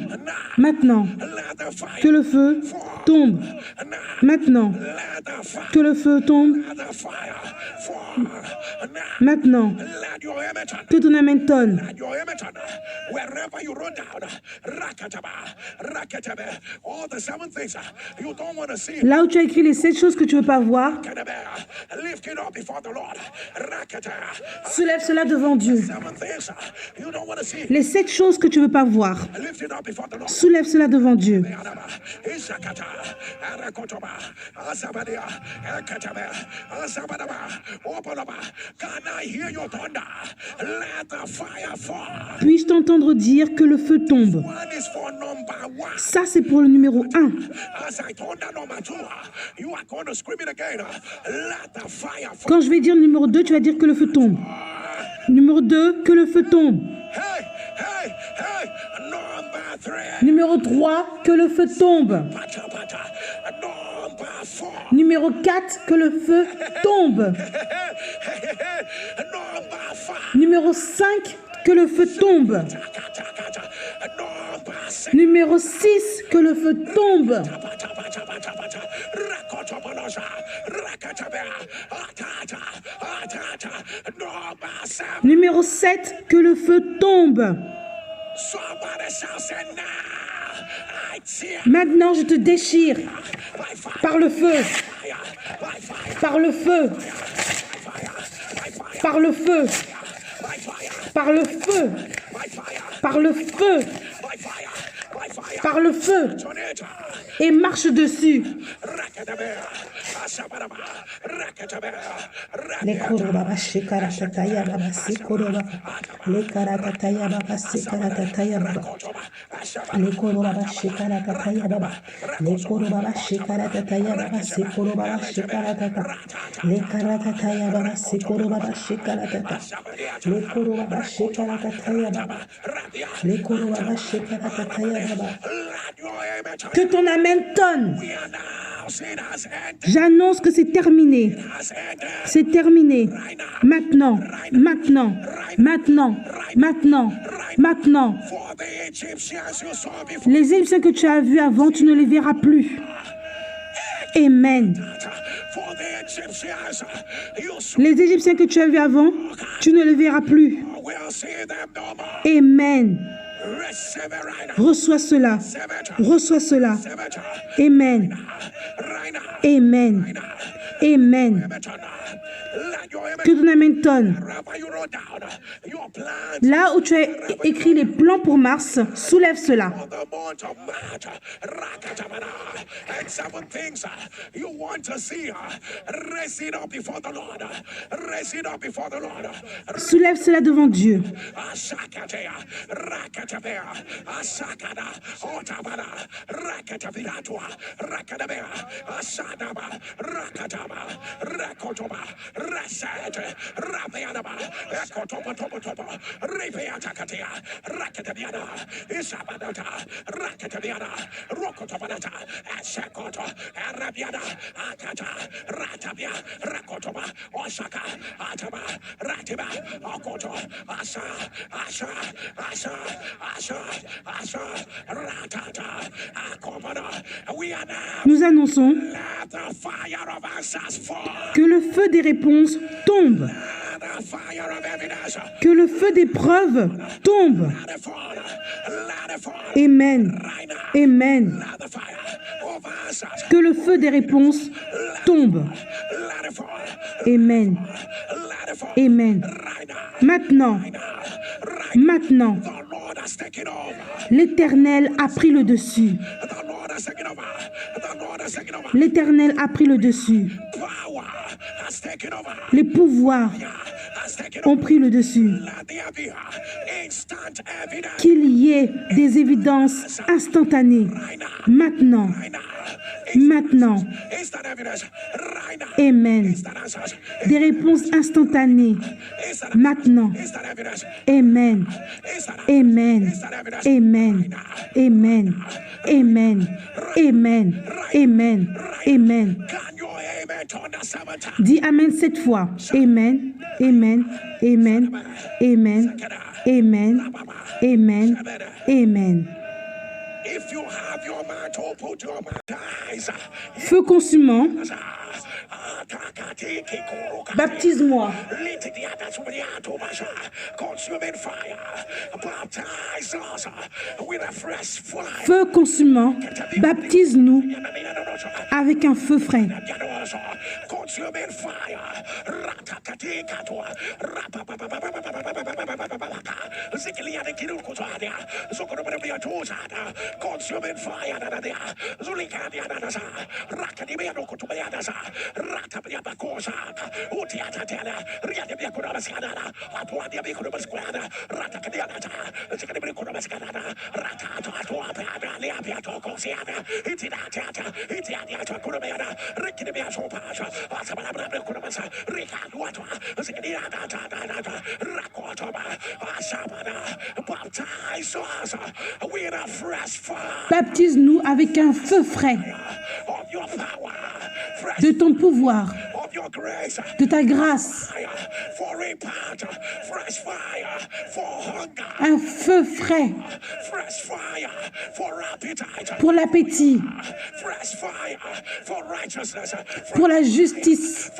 maintenant. Let the fire. Que le feu tombe maintenant. Let the fire. Que le feu tombe Let the fire fall. maintenant. Let your image on. Que ton amen tonne. Let your image on. Wherever you run down, rakataba, rakatabe, all the 7 things you don't want to see. Là où tu as écrit les 7 choses que tu ne veux pas voir, Lift it up before the Lord. Rakata. soulève cela devant Dieu. 7 things you don't want to see. Les 7 choses que tu ne veux pas voir, Lift it up before the Lord. soulève cela devant Dieu. Isakata, Arakotoba, Asabadia, Akatabe, Asabadaba, Opalaba. Can I hear your thunder? Let the fire fall. Puis-je t'entendre dire que le feu tombe? One is for number 1. Ça, c'est pour le numéro 1. As I thunder number 2, you are going to scream it again. Let the fire fall. Quand je vais dire le numéro 2, tu vas dire que le feu tombe. Numéro 2, que le feu tombe. Hey, hey, hey. Number 3. Numéro 3, que le feu tombe. Pata, pata. Number 4. Numéro 4, que le feu tombe. Number 5. Numéro 5, que le feu tombe. Number 6. Numéro 6, que le feu tombe. Pata, pata, pata, pata. Rakotopolosa. Rakatabe. Atata. Atata. Number 7. Numéro 7, que le feu tombe. Somebody shall say now. I tear Maintenant, je te déchire by fire. par le feu, Fire. By fire. par le feu, Fire. By fire. par le feu, By fire. par le feu, By fire. par le feu, By fire. By fire. par le feu, Toneta. et marche dessus. Rakatabe. Asabadaba. Rakatabe. Les korobaba shikarataya baba sikoroba. Les karatataya baba sikarataya baba. Les korobaba shikarataya baba. Les korobaba shikarataya baba sikorobaba shikaratata. Les karatataya baba sikorobaba shikaratata. Les korobaba shikarataya baba. Les korobaba shikarataya baba. Que ton amen tonne. J'annonce que c'est terminé. C'est terminé. Maintenant, maintenant, maintenant, maintenant, maintenant. Les Égyptiens que tu as vus avant, tu ne les verras plus. Amen. Les Égyptiens que tu as vus avant, tu ne les verras plus. Amen. Reçois cela. Reçois cela. Amen. Amen. Amen. Que ton amen tonne. Là où tu as écrit les plans pour Mars, soulève cela. Soulève cela devant Dieu. Nous annonçons que le feu des réponses tombe, que le feu des preuves tombe. Amen. Amen. Que le feu des réponses tombe. Amen. Amen. Maintenant, l'Éternel a pris le dessus. L'Éternel a pris le dessus. Les pouvoirs ont pris le dessus. Qu'il y ait des évidences instantanées. Maintenant. Amen. Des réponses instantanées. Maintenant. Amen. Amen. Amen. Amen. Amen. Amen. Amen. Amen. Dis Amen 7 fois. Amen. Amen. Amen. Amen. Amen. Amen. Amen. Feu consumant, baptise-moi. Feu consumant, baptise-nous avec un feu frais. Baptise-nous avec un feu frais de ton pouvoir, de ta grâce, un feu frais pour l'appétit, pour la justice,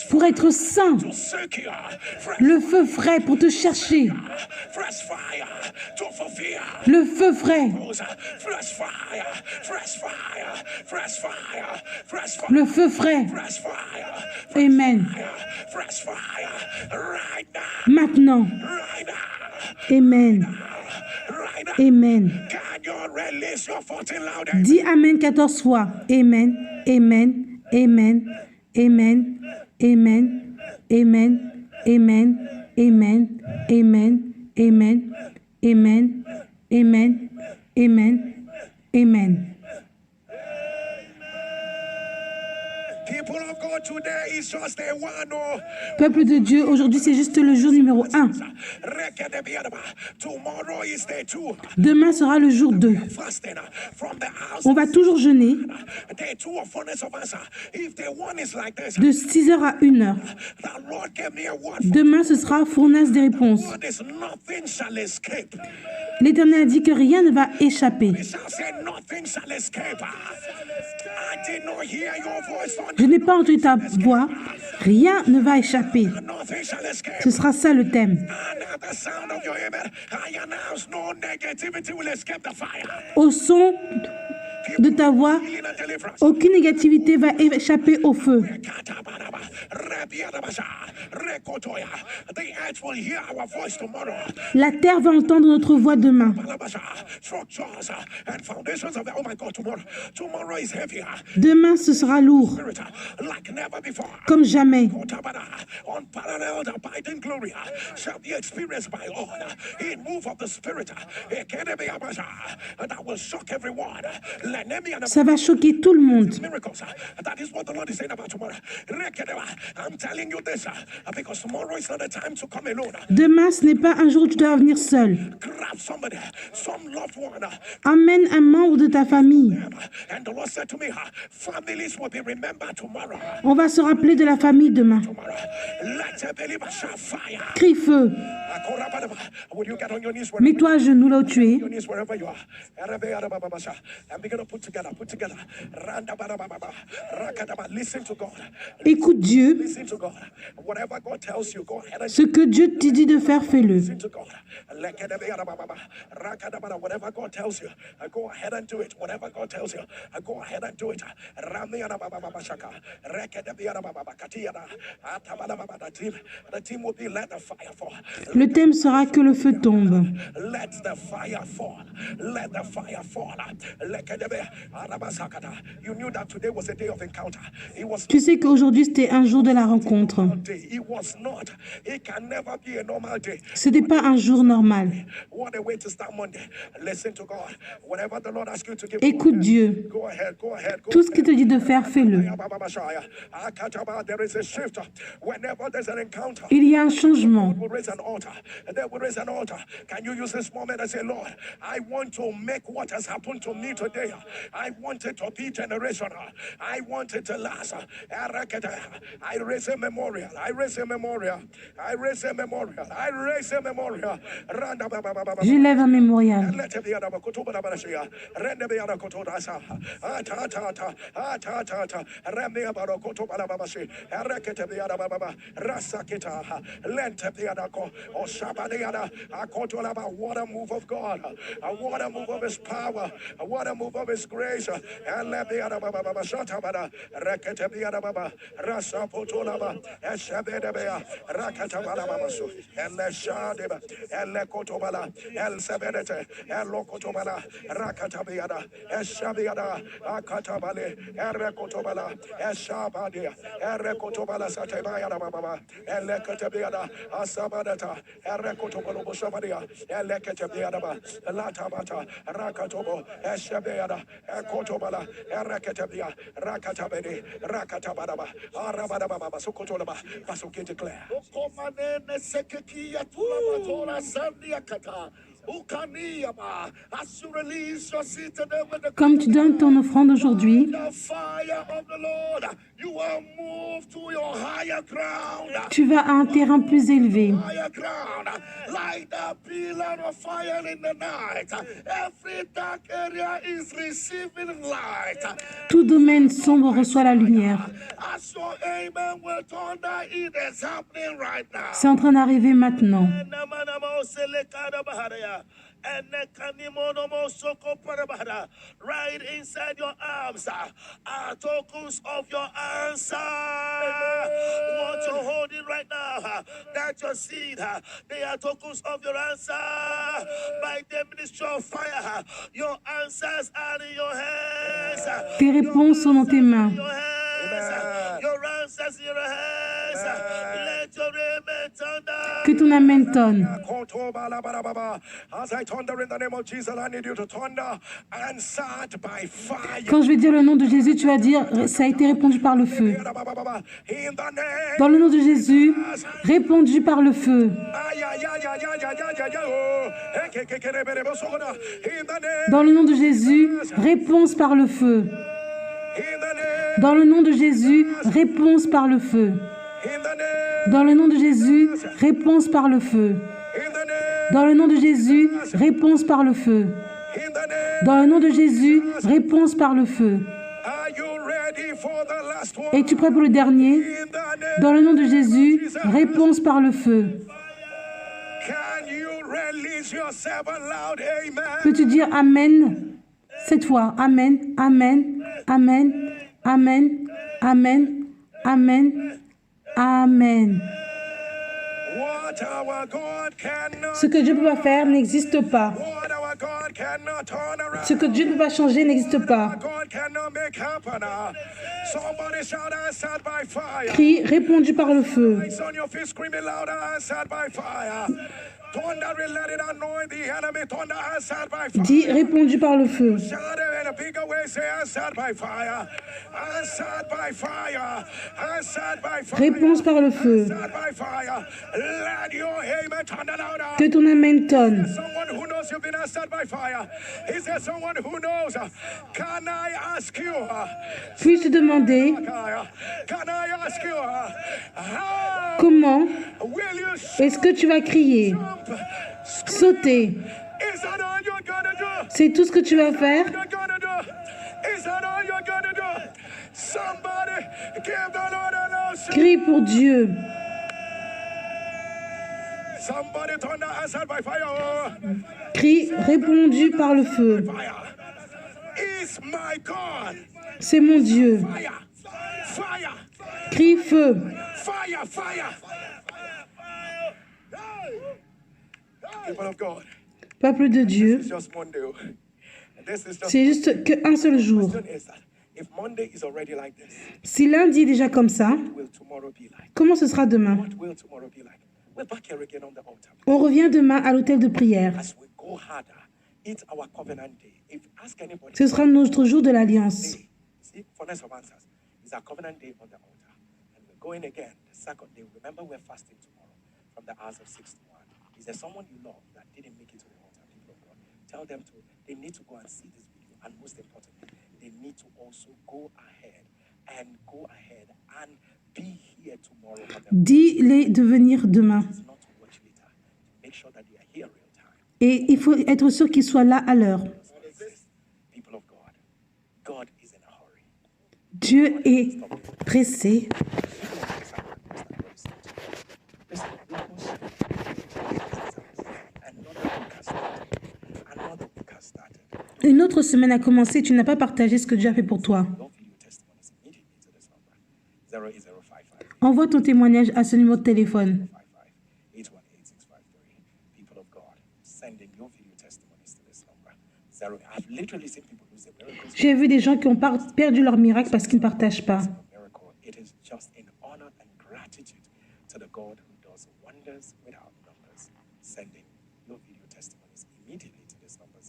pour être saint, le feu frais pour te chercher, le feu frais, le feu frais. Amen. Maintenant. Amen. Amen. Dis Amen 14 fois. Amen. Amen. Amen. Amen. Amen. Amen. Amen. Amen. Amen. Amen. Amen. Amen. Amen. Amen. Peuple de Dieu, aujourd'hui c'est juste le jour numéro 1. Demain sera le jour 2. On va toujours jeûner de 6h à 1h. Demain ce sera fournaise des réponses. L'Éternel a dit que rien ne va échapper. Je n'ai pas entendu ta voix. Rien ne va échapper. Ce sera ça le thème. Au son de ta voix, aucune négativité va échapper au feu. The earth will hear our voice tomorrow. La terre va entendre notre voix demain. Structures and foundations of the, oh my God, tomorrow is heavier. Demain, ce sera lourd, Like never before. comme jamais. Unparalleled abiding glory shall be experienced by all. In move of the Spirit that will shock everyone. Ça va choquer tout le monde. Miracles. That is what the Lord is saying about tomorrow. I'm telling you this because tomorrow is not a time to come alone. Demain, ce n'est pas un jour où tu dois venir seul. Grab somebody, some loved one. Amène un membre de ta famille. And the Lord said to me, families will be remembered tomorrow. On va se rappeler de la famille demain. Let a believer shall fire. Crie feu. Will you get on your knees? Mets-toi à genoux là où tu es. Your knees wherever you are. And begin to put together. Listen to God. Écoute Dieu. Listen to God. Whatever God tells you, go ahead and Ce que Dieu te dit de faire, fais-le. listen to God. Whatever God tells you, go ahead and do it. Whatever God tells you, go ahead and do it. The team will be let the fire fall. Le thème sera que le feu tombe. Let the fire fall. Let the fire fall. You knew that today was a day of encounter. It was Tu sais qu'aujourd'hui, c'était un jour de la rencontre. day. It was not. It can never be a normal day. Ce n'était pas un jour normal. What a way to start Monday. Listen to God. Whatever the Lord asks you to give, Écoute Dieu. go ahead, go ahead. Go Tout ce qu'il te dit de faire, fais-le. There is a shift. Whenever there's an encounter, Il y a un changement. will raise an altar. There will raise an altar. Can you use this moment and say, Lord, I want to make what has happened to me today. I want it to be generational. I want it to last. I raise a memorial. I raise a memorial. I raise a memorial. I raise a memorial. J'élève un mémorial. What a move of God, what a move of His power, what a move of His grace. And let the other Baba Shatabada, Rakatabia Baba, Rasa Potolaba, Eshabedabea, Rakatabalabasu, and Leshadeba, and Lekotobala, El Sabedete, and Lokotobala, Rakatabiada, Eshabiada, Akatabale, Erekotobala, Eshabadia, Erekotobala Satabaya Baba, and Lekatabiada, Asabadata, Erekotobalo Shabadia, and Lekatabiada, Latabata, Rakatobo, Eshabeada, Ekotobala, Erekatabia, Rakatabedi, Rakatabadaba, Arabadaba, Sukotolaba, Pasuki declare. As you release your seat today with the Comme tu donnes ton offrande aujourd'hui, fire of the Lord, you will move to your higher ground. tu vas à un terrain plus élevé. Higher ground, like the pillar of fire in the night. Every dark area is receiving light. Tout domaine sombre reçoit la lumière. As your amen will thunder, it is happening right now. C'est en train d'arriver maintenant. Right inside your arms are tokens of your answer. What you're holding right now, that's your seed. They are tokens of your answer. By the ministry of fire, your answers are in your hands. Tes réponses sont dans tes mains. Your hands. Your answers in your hands. Let your amen thunder. Que ton amen tonne. As I thunder in the name of Jesus, I need you to thunder answered by fire. Quand je vais dire le nom de Jésus, tu vas dire ça a été répondu par le feu. In the name. Dans le nom de Jésus, répondu par le feu. Dans le nom de Jésus, réponse par le feu. Dans le nom de Jésus, réponse par le feu. Dans le nom de Jésus, réponse par le feu. Dans le nom de Jésus, réponse par le feu. Dans le nom de Jésus, réponse par le feu. Es-tu prêt pour le dernier? Dans le nom de Jésus, réponse par le feu. Peux-tu dire Amen? Cette fois, Amen, Amen, Amen, Amen, Amen, Amen, Amen. What our God cannot Ce que Dieu ne peut pas faire n'existe pas. what our God cannot turn around. Ce que Dieu ne peut pas changer n'existe pas. God cannot make happen. Somebody shout answered by fire. Crie répondu par le feu. Eyes on your feet screaming louder, answered by fire. Thunder will let it anoint the enemy. Thunder answered by fire. Dis répondu par le feu. Shout it in a bigger way, say answered by fire. Answered by fire. Answered by fire. Réponse par le feu. Answered by fire. Let your amen thunder louder. Que ton amen tonne. Someone who knows you've been answered by fire. Is there someone who knows? Can I ask you? Puis-je te demander Can I ask you? How comment will you est-ce que tu vas crier, jump? sauter? Is that all you're gonna do? C'est tout ce que tu vas faire? You're gonna do? Is that all you're gonna do? Somebody give the Lord an answer. Crie pour Dieu. Somebody thunder answered by fire. Crie répondu par le feu. Fire is my God. C'est mon Dieu. Fire, fire, Crie feu. fire, fire. People of God, Peuple de Dieu, it's just Monday. This is just c'est juste qu'un seul jour. question is that if Monday is already like this, Si lundi est déjà comme ça, what will tomorrow be like? comment ce sera demain? What will tomorrow be like? We're back here again on the altar. On revient demain à l'hôtel de prière. As we go harder, it's our covenant day. If you ask anybody, Ce sera notre jour de l'alliance. see, fullness of answers is our covenant day on the altar. And we're going again the second day. Remember, we're fasting tomorrow from the hours of 6 to 1. Is there someone you love that didn't make it to the altar, people of God? Tell them to, they need to go and see this video. And most importantly, they need to also go ahead and be here tomorrow. Dis-les de venir demain. It's not to watch later. Make sure that they are here real time. Et il faut être sûr qu'ils soient là à l'heure. People of God, God is in a hurry. Dieu est pressé. Listen, another week has started. Une autre semaine a commencé, tu n'as pas partagé ce que Dieu a fait pour toi. Don't view your testimonies immediately to this number. 08055 Envoie ton témoignage à ce numéro de téléphone. 818-653. People of God, sending your video testimonies to this number. I've literally seen people lose their miracles. J'ai vu des gens qui ont perdu leur miracle parce qu'ils ne partagent pas. Miracle. It is just in honor and gratitude to the God who does wonders without numbers. Sending your video testimonies immediately to this number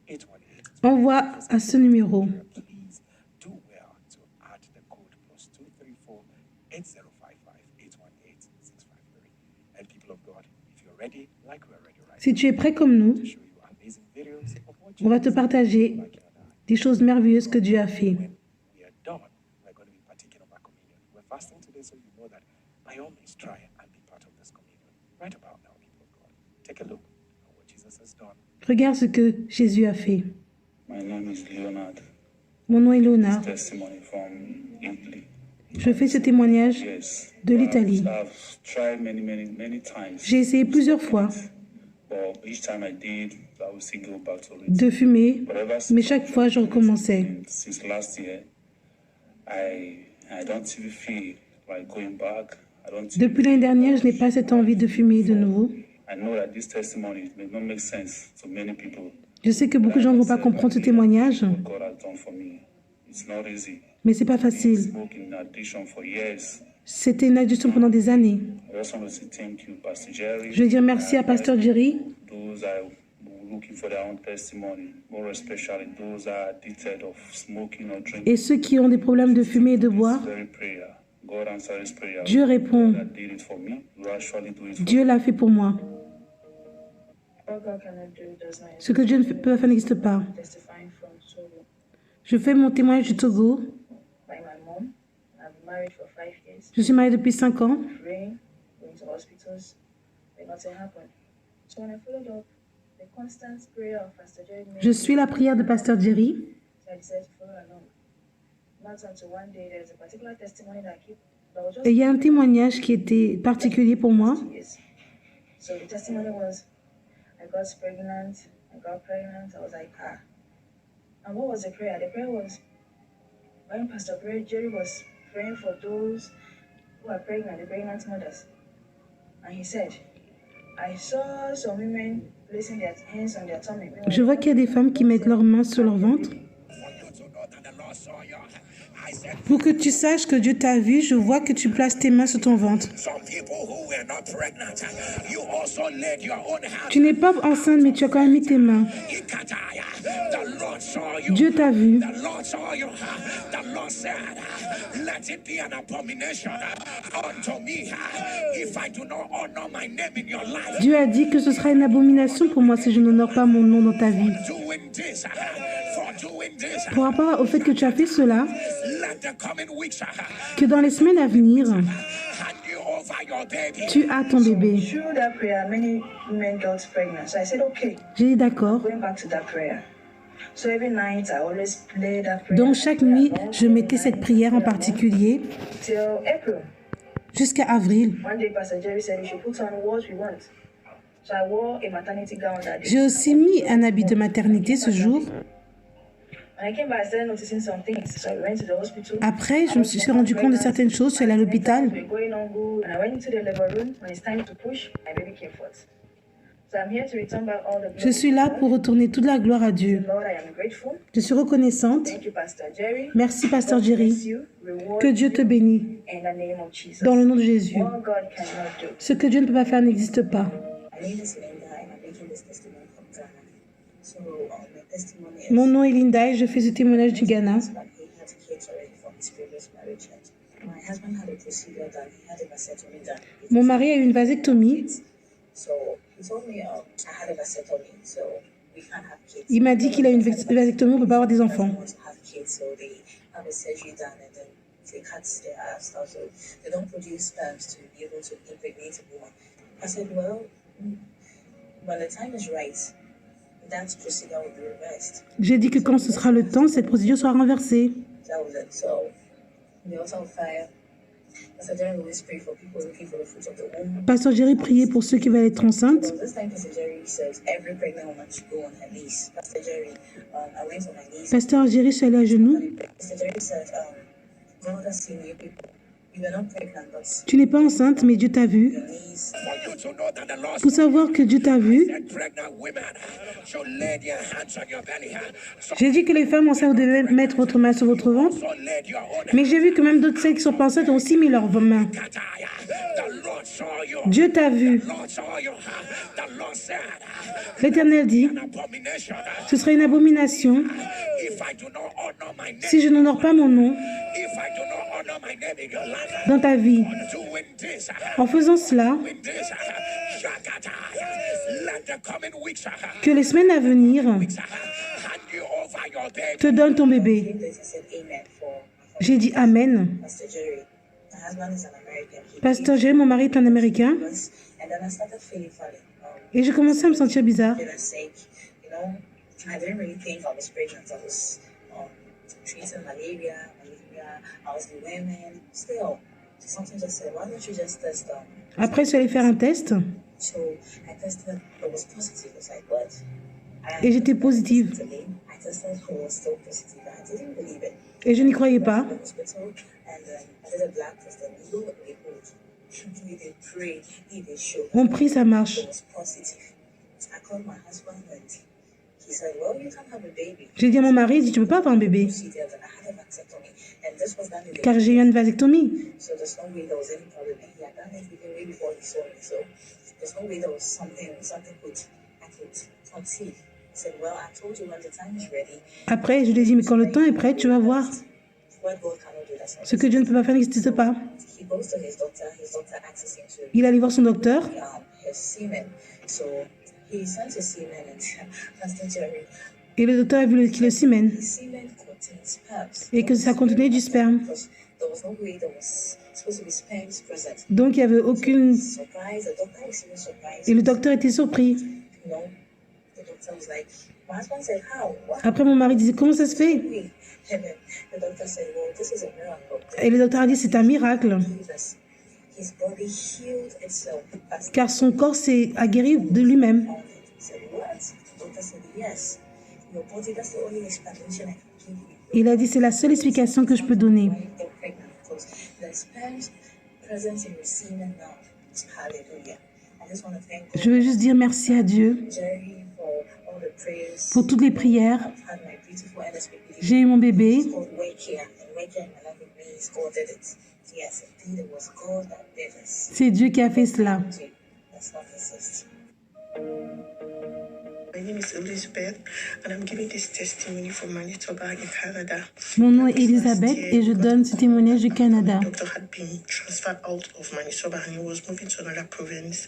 08055-818. Envoie à ce numéro. Please do well to add the code +234 8055-818-653. And people of God, if you're ready, like we're ready right Si tu es prêt comme nous, now, to show you amazing videos of what on va te partager des choses merveilleuses que Dieu a fait. when we are done, we're going to be partaking of our communion. We're fasting today, so you know that by all means try and be part of this communion. Right about now, people of God, take a look at what Jesus has done. Regarde ce que Jésus a fait. My name is Leonard. Mon nom est Léonard. Testimony from Italy. Je fais ce témoignage Yes. de l'Italie. I've tried many times. J'ai essayé plusieurs fois But each time I did, I would still go back to it. de fumer, But ever mais since chaque fois je recommençais. since last year, I don't even feel like going back. I don't. Depuis l'année dernière, je n'ai pas cette envie de fumer de nouveau. I know that this testimony may not make sense to many people. Je sais que beaucoup de gens ne vont pas comprendre ce témoignage, What God has done for me. It's not easy. mais c'est pas facile. Smoking addiction for years. C'était une addiction pendant des années. I just want to say thank you, Pastor Jerry. Je veux dire merci à Pasteur Jerry, Those are looking for their own testimony, more especially those that are addicted of smoking or drinking. et ceux qui ont des problèmes de fumer et de boire. Very prayer. God answered his prayer. Dieu répond. That did it for me. You actually do it for Dieu l'a fait pour moi. What God cannot do does not Ce que Dieu ne peut pas faire n'existe pas. testifying from Togo Je fais mon témoignage du Togo. by my mom. I've been married for 5 years, Je suis mariée depuis 5 ans. praying, going to hospitals, but nothing happened. So when I followed up the constant prayer of Pastor Jerry, Je suis la prière de Pasteur Jerry. so I decided to follow along. Not until one day there's a particular testimony that was just Et il y a un témoignage qui était particulier pour moi. years. So the testimony was, I got pregnant. I was like, ah. And what was the prayer? The prayer was when Pastor Jerry was praying for those who are pregnant, the pregnant mothers. And he said, I saw some women placing their hands on their tummy. Je vois qu'il y a des femmes qui mettent leurs mains sur leur ventre. Pour que tu saches que Dieu t'a vu, je vois que tu places tes mains sur ton ventre. Tu n'es pas enceinte, mais tu as quand même mis tes mains. Dieu t'a vu. Dieu a dit que ce sera une abomination pour moi si je n'honore pas mon nom dans ta vie. Pour rapport au fait que tu as fait cela, que dans les semaines à venir, tu as ton bébé. J'ai dit d'accord. Donc chaque nuit, je mettais cette prière en particulier jusqu'à avril. J'ai aussi mis un habit de maternité ce jour. Après, je me suis rendu compte de certaines choses. Je suis allée à l'hôpital. Je suis là pour retourner toute la gloire à Dieu. Je suis reconnaissante. Merci, Pasteur Jerry. Que Dieu te bénisse. Dans le nom de Jésus. Ce que Dieu ne peut pas faire n'existe pas. Mon nom est Linda et je fais ce témoignage du Ghana. Mon mari a eu une vasectomie. Il m'a dit qu'il a une vasectomie, on ne peut pas avoir des enfants. J'ai dit que quand ce sera le temps, cette procédure sera renversée. Pasteur Jerry priait pour ceux qui veulent être enceintes. Pasteur Jerry, je suis allée à genoux. Tu n'es pas enceinte, mais Dieu t'a vu. Pour savoir que Dieu t'a vu, j'ai dit que les femmes enceintes devaient mettre votre main sur votre ventre, mais j'ai vu que même d'autres celles qui sont pas enceintes ont aussi mis leurs mains. Dieu t'a vu. L'Éternel dit, ce serait une abomination si je n'honore pas mon nom dans ta vie. En faisant cela, que les semaines à venir te donnent ton bébé. J'ai dit Amen. Pasteur Jerry, mon mari est un Américain. Et j'ai commencé à me sentir bizarre. Après, je suis allée faire un test. Et j'étais positive. Et je n'y croyais pas. On prie, ça marche. J'ai dit à mon mari, il dit, tu ne peux pas avoir un bébé. Car j'ai eu une vasectomie. Après, je lui ai dit, mais quand le temps est prêt, tu vas voir. Ce que Dieu ne peut pas faire n'existe pas. Il allait voir son docteur. Et le docteur a vu qu'il le sémen. Et que ça contenait du sperme. Donc il n'y avait aucune... Et le docteur était surpris. Après, mon mari disait, comment ça se fait? Et le docteur a dit, c'est un miracle. Car son corps a guéri de lui-même. Il a dit, c'est la seule explication que je peux donner. presence in receiving love. Hallelujah. I just want to thank Je veux juste dire merci à Dieu Jerry for all the prayers. pour toutes les prières. I've had my beautiful NSPPD. J'ai eu mon bébé. It's called Wake Here, and Wake Here in my life, it means God did it. Yes, indeed, it was God that did this. C'est Dieu qui a fait cela. That's not exist. My name is Elizabeth, and I'm giving this testimony from Manitoba in Canada. Mon nom est Elisabeth et je donne ce témoignage du Canada. The doctor had been transferred out of Manitoba and he was moving to another province,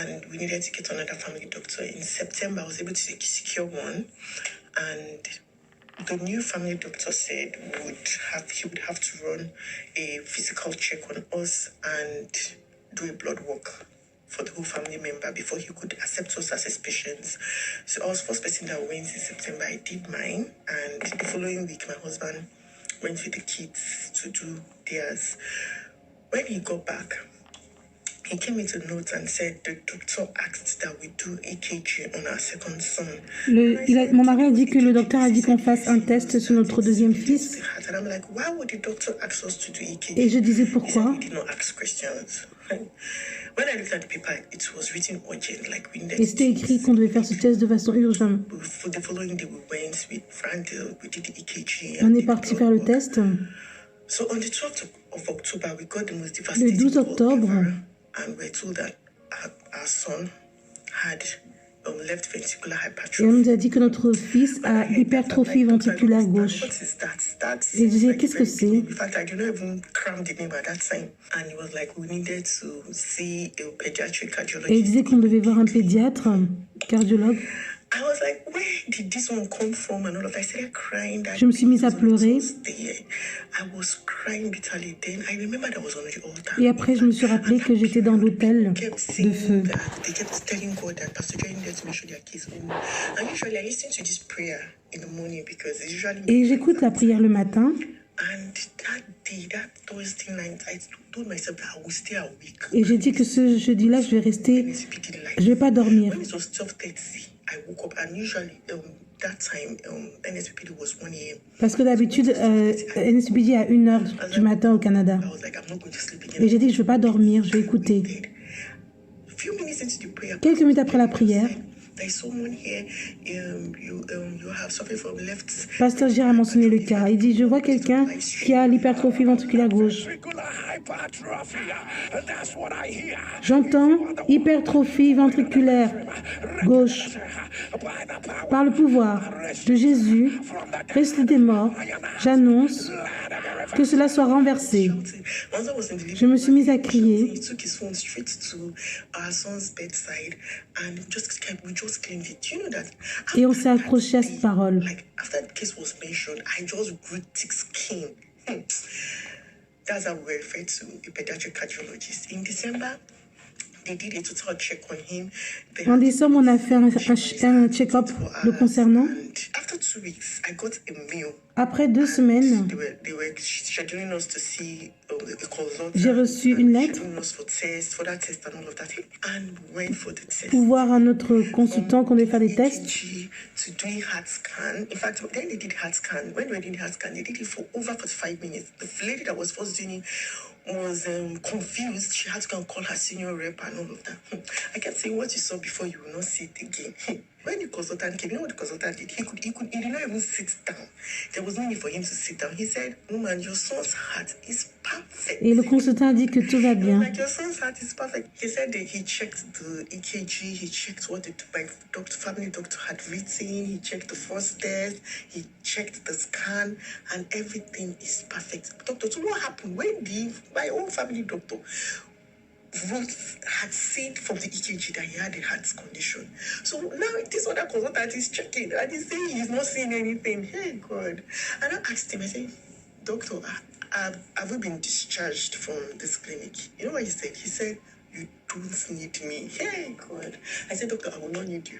and we needed to get another family doctor. In September, I was able to secure one, and the new family doctor said he would have to run a physical check on us and do a blood work for the whole family member before he could accept us as his patients. So I was the first person that went in September. I did mine, and the following week my husband went with the kids to do theirs. When he got back, he came with a note and said the doctor asked that we do EKG on our second son. Mon mari a dit que le docteur a dit qu'on fasse un test sur notre deuxième fils. And I'm like, why would the doctor ask us to do EKG? Et je disais He said pourquoi. we did not ask questions. When I looked at the paper, it was written urgent, like we Et c'était écrit qu'on devait faire ce test de façon urgente. For the following day, we went with Frankel, we did the EKG. On est parti faire le test. So on the 12th of October, we got the most Le devastating 12 call octobre, ever, and we're told that our son had left ventricular et on hypertrophy. nous a dit que notre fils a hypertrophie ventriculaire gauche. What is that? That's Et je disais, like qu'est-ce que very c'est? big. In fact, I did not even cram the name at that time. And he was like, we needed to see a pediatric Et il cardiologist. disait qu'on devait voir un pédiatre, cardiologue. I was like, where did this one come from? And all of that. I started crying. That Je me suis mise à pleurer. I was crying bitterly. Then I remembered I was on the altar. Et après, je me suis rappelé que j'étais dans l'hôtel Kept de saying feu. that they kept telling God that Pastor Jerry needed to make sure their kids home. And usually I listen to this prayer in the morning because it's usually. Et j'écoute la prière le matin. And that day, that Thursday night, I told myself that I will stay awake. Et j'ai dit que ce jeudi-là, je vais rester, je vais pas dormir. When it was 12:30, I woke up, and usually that time NSPPD was 1 a.m. Parce que d'habitude, NSPD à 1h du matin au Canada. I was like, I'm not going to sleep Et again. j'ai dit que je vais pas dormir, je vais écouter. A few minutes into the prayer, Quelques minutes après la prière, there's someone here. You have suffered from left. Pasteur Gérard a mentionné le cas. Il dit, je vois quelqu'un qui a l'hypertrophie ventriculaire gauche. Ventricular hypertrophy. That's what I hear. J'entends hypertrophie ventriculaire gauche. By the power Par le pouvoir de Jésus, ressuscité des morts, j'annonce que cela soit renversé. Once I was in the living Je me suis mise à crier. He took his phone straight to our son's bedside and we just claimed it. You know that? Et on s'est accroché à cette parole. Like after the case was mentioned, I just grew thick skin. That's how we were referred to a pediatric cardiologist. In December, they did a total check on him. They En décembre, on a fait un check-up le concernant. And after 2 weeks, I got a mail. Après 2 semaines, They were scheduling us to see a consultant. j'ai reçu une lettre Scheduling us for tests, for that test and all of that. And we went for the test. pour voir un autre consultant qu'on devait faire des tests. EKG to doing heart scan. In fact, then they did heart scan. When they did heart scan, they did it for over 45 minutes. The lady that was first doing it was confused. She had to go and call her senior rep and all of that. I kept saying, what you saw before, you will not see it again. When the consultant came, you know what the consultant did? He did not even sit down. There was no need for him to sit down. He said, woman, your son's heart is perfect. Et le consultant a dit que tout va bien. Like, your son's heart is perfect. He said that he checked the EKG, he checked what the family doctor had written, he checked the first test, he checked the scan, and everything is perfect. Doctor, so what happened? When my own family doctor had seen from the EKG that he had a heart condition. So now this other consultant is checking and he's saying he's not seeing anything. Hey, God. And I asked him, I said, Doctor, have we been discharged from this clinic? You know what he said? He said, you don't need me. Hey, God. I said, Doctor, I will not need you.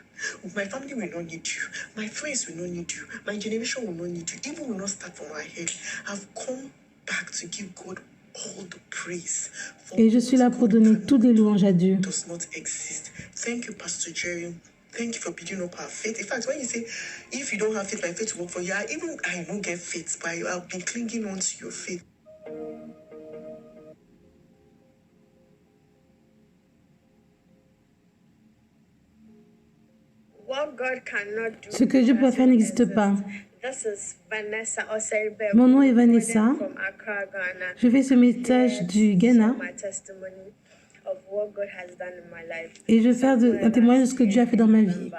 My family will not need you. My friends will not need you. My generation will not need you. Evil will not start from our head. I've come back to give God all the praise. Et je suis là pour donner toutes les louanges à Dieu. Does not exist. Thank you, Pastor Jerry. Thank you for building up our faith. In fact, when you say, if you don't have faith, my faith will work for you, I don't get faith, but I've been clinging on to your faith. Ce que Dieu peut faire n'existe pas. Mon nom est Vanessa. Je fais ce message du Ghana et je vais faire un témoignage de ce que Dieu a fait dans ma vie.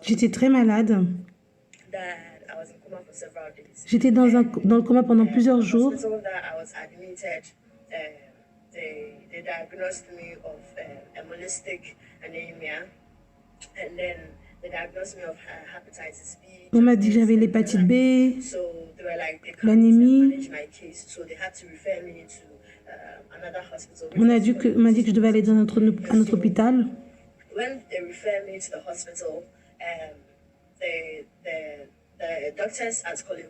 J'étais très malade. J'étais dans le coma pendant plusieurs jours. They diagnosed me of hemolytic anemia, and then they diagnosed me of hepatitis B. On m'a dit que j'avais l'hépatite B, So they were like, they can't l'anémie. manage my case, so they had to refer me to another hospital. On m'a dit que je devais aller dans un autre hôpital. When they refer me to the hospital, the doctors at Kolebu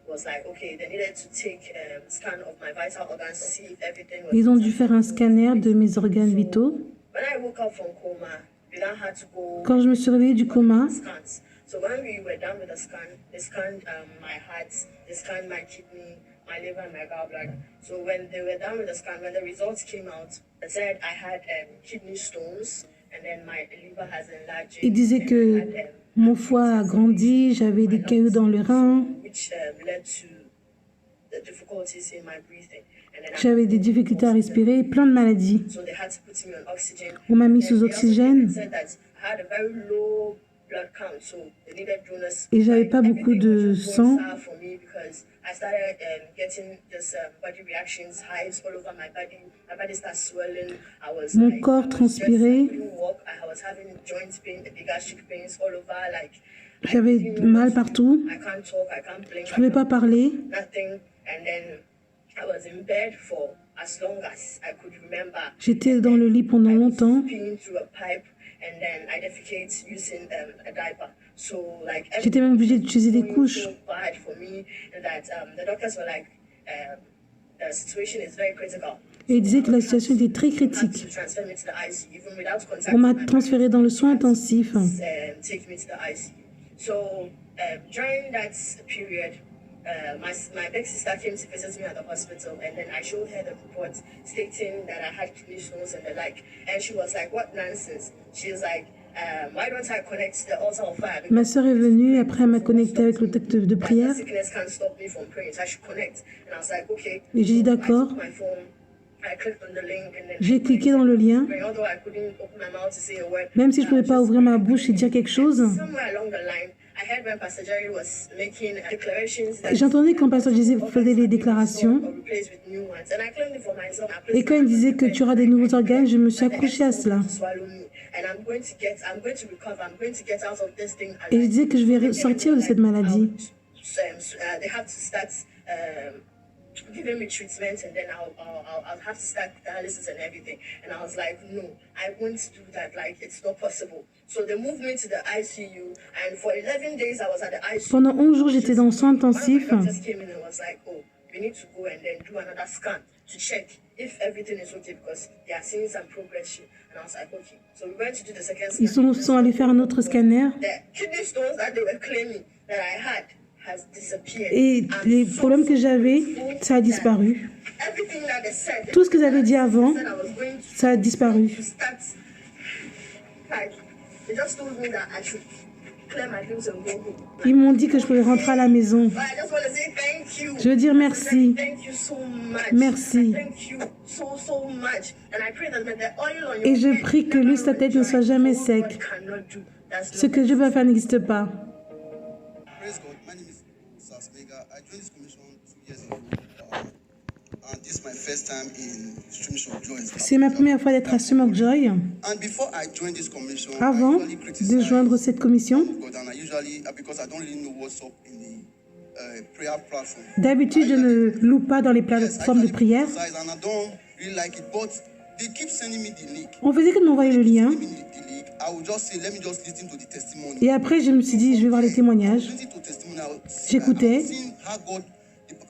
was like, okay, they needed to take a scan of my vital organs to see if everything was. Ils ont dû faire un scanner de mes organes vitaux. When I woke up from coma, they now had to go Quand je me suis réveillée du coma, scans. So when we were done with the scan, they scanned my heart, they scanned my kidney, my liver, and my gallbladder. So when they were done with the scan, when the results came out, they said I had kidney stones, and then my liver has enlarged. ils disaient que mon foie a grandi, j'avais des cailloux dans le rein, Which led to the difficulties in my breathing. And then j'avais des difficultés à respirer, plein de maladies. so they had to put me on oxygen. On m'a mis sous oxygène Said that I had a very low blood count, so they needed donors. et j'avais pas beaucoup de sang. For me because I started getting this body reactions, hives all over my body. My body started swelling. I was Mon like, corps I transpirait. couldn't walk. I was having joint pain, gastric pains all over. Like J'avais mal partout, I can't talk, I can't blink, je ne pouvais pas parler. nothing. And then I was in bed for as long as I could remember. J'étais dans le lit pendant longtemps. Peeing through a pipe, and then I defecate using a diaper. So like J'étais même obligée d'utiliser des everything couches. so bad for me that the doctors were like, the situation is very critical. Et ils disaient que la situation était très Had critique. to transfer me to the ICU even without On contacting m'a my transférée dans le soin intensif. take me to the ICU. So during that period, my big sister came to visit me at the hospital, and then I showed her the report stating that I had kidney stones and the like. And she was like, "What nonsense?" She was like, "Why don't I connect the altar of fire?" Ma sœur est venue, après elle m'a connectée avec le texte de prière. The sickness can't stop me from praying, so I should connect. And I was like, "Okay." Et j'ai dit So I d'accord. took my phone, I clicked on the link, and then J'ai cliqué dans le lien. although I couldn't open my mouth to say a word, Même si je ne pouvais pas ouvrir ma bouche et dire quelque chose. somewhere along the line, I heard when Pastor Jerry was making declarations that J'entendais quand Pasteur Jésus faisait les déclarations. or replaced with new ones, and I claimed it for myself. I Et placed quand il disait que tu auras des nouveaux organes, je me suis accrochée à cela. to swallow me, and I'm going to recover. I'm going to get out of this thing. Et je disais que je vais sortir de cette maladie. They have to start giving me treatment, and then I'll have to start dialysis and everything. And I was like, no, I won't do that. Like, it's not possible. So they moved me to the ICU, and for 11 days I was at the ICU. Pendant 11 jours, j'étais dans le soin intensif. One of the doctors came in and was like, oh, we need to go and then do another scan to check if everything is okay because they are seeing some progression. And I was like, okay. So we went to do the second scan. Ils sont allés faire un autre scanner. The kidney stones that they were claiming that I had has disappeared. Et les problèmes que j'avais, ça a disparu. Everything that they said, Tout ce qu'ils avaient dit avant, said I was going ça a disparu. to start. Like, they just told me that I should clear my things and go home. Ils m'ont dit que je pouvais rentrer à la maison. But I just want to say thank you. Je veux dire merci. Thank you so much. Merci. Thank you so much. And I pray that the oil on your Et je head prie que l'huile sur ta tête ne soit jamais sec. God cannot do. That's Ce que Dieu peut faire n'existe pas. Praise God. My name is Sas Mega. I joined this commission 2 years ago. And this is my first time in Streams of Joy. C'est ma première fois d'être à Stream of Joy. And before I joined this commission, Avant I usually de criticize joindre cette commission, God, and I usually, because I don't really know what's up in the prayer platform. d'habitude, je ne loue pas dans les plateformes de prière. Criticize, and I don't really like it, but they keep sending me the link. On faisait que de m'envoyer le lien. Sending me the link. I will just say, let me just listen to the testimony. Et après, je me suis dit, je vais voir les témoignages. Listen to testimony. J'écoutais. Seeing how God,